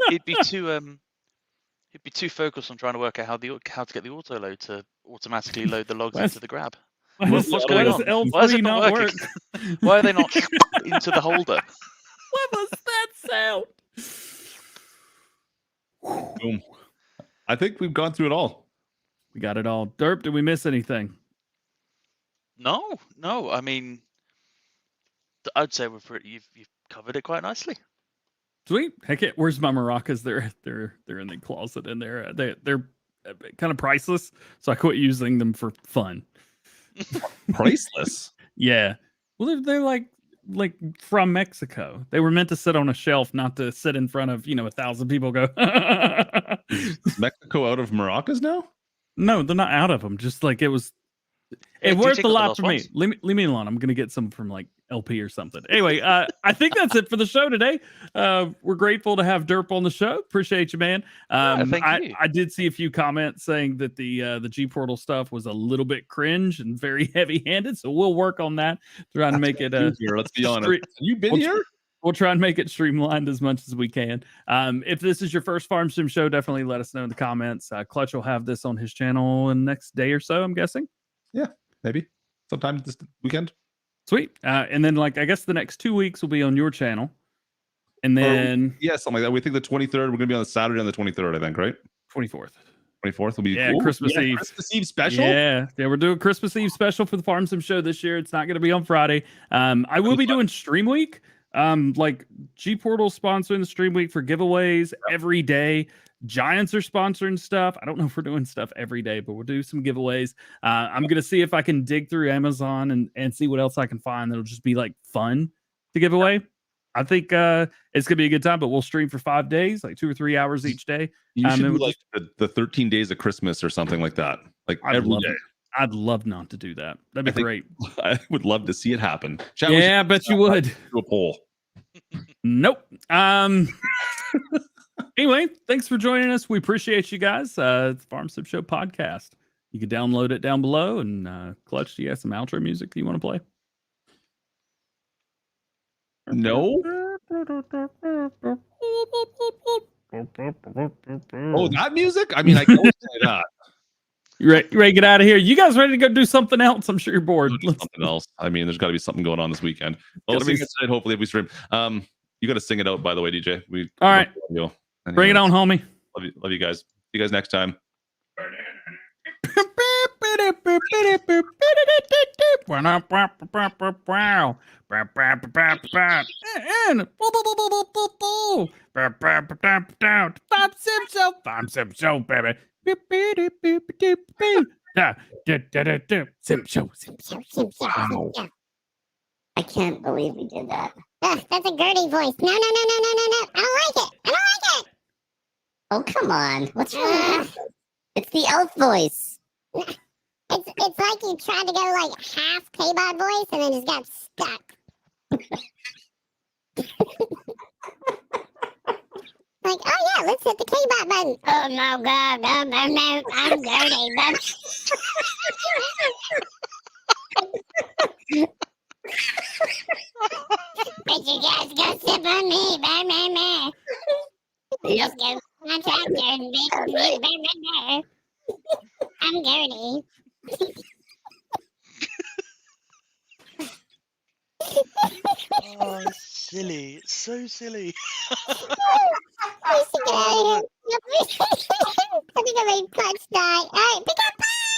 He'd be too focused on trying to work out how to get the auto load to automatically load the logs into the grab. What's going on? Why is it not working? Why are they not into the holder? What was that sound? Boom. I think we've gone through it all. We got it all. Derp, did we miss anything? No. I mean, I'd say you've covered it quite nicely. Sweet. Heck it. Where's my maracas? They're in the closet in there. They're kind of priceless, so I quit using them for fun. Priceless? Yeah. Well, they're like from Mexico. They were meant to sit on a shelf, not to sit in front of 1,000 people. Go. Is Mexico out of maracas now? No, they're not out of them. Just like it was. It worth a lot for me. Leave me alone. I'm gonna get some from like LP or something. Anyway, I think that's it for the show today. We're grateful to have Derp on the show. Appreciate you, man. Thank you. I did see a few comments saying that the G Portal stuff was a little bit cringe and very heavy-handed. So we'll work on that. Try and make it. Let's be honest. You been here? We'll try and make it streamlined as much as we can. If this is your first Farm Sim show, definitely let us know in the comments. Clutch will have this on his channel in the next day or so, I'm guessing. Yeah, maybe sometime this weekend. Sweet. And then, I guess the next 2 weeks will be on your channel. And then... yeah, something like that. We think the 23rd, we're going to be on the Saturday on the 23rd, I think, right? 24th. 24th will be cool. Christmas Eve. Christmas Eve special? Yeah, we're doing Christmas Eve special for the Farm Sim show this year. It's not going to be on Friday. I will be doing Stream Week. G Portal sponsoring the Stream Week for giveaways every day. Giants are sponsoring stuff. I don't know if we're doing stuff every day, but we'll do some giveaways. I'm going to see if I can dig through Amazon and see what else I can find that'll just be fun to give away. I think it's going to be a good time, but we'll stream for 5 days, 2 or 3 hours each day. You should do the 13 days of Christmas or something like that. Every day. I'd love not to do that. That'd be great. I would love to see it happen. I bet you would. Do a poll. Nope. Anyway, thanks for joining us. We appreciate you guys. It's the Farm Sim Show podcast. You can download it down below. And Clutch, do you have some outro music that you want to play? No. Oh, that music? I mean, I can say that. You ready to get out of here? You guys ready to go do something else? I'm sure you're bored. Something else. I mean, there's got to be something going on this weekend. Well, see you guys tonight, hopefully, if we stream. You got to sing it out, by the way, DJ. All right. Bring it on, homie. Love you guys. See you guys next time. Farm Sim Show, baby. Sim Show. Wow. I can't believe we did that. That's a Gertie voice. No. I don't like it. Oh, come on. What's wrong? It's the elf voice. It's like you tried to go half K-Bot voice and then just got stuck. Oh yeah, let's hit the K-Bot button. Oh no, God, no, I'm Gertie. But you guys go sip on me, man. Let's go contractor and big. I'm Gertie. Oh, shit. silly. It's so silly. I should get out of here. I think I made Punch die. All right, pick up Punch!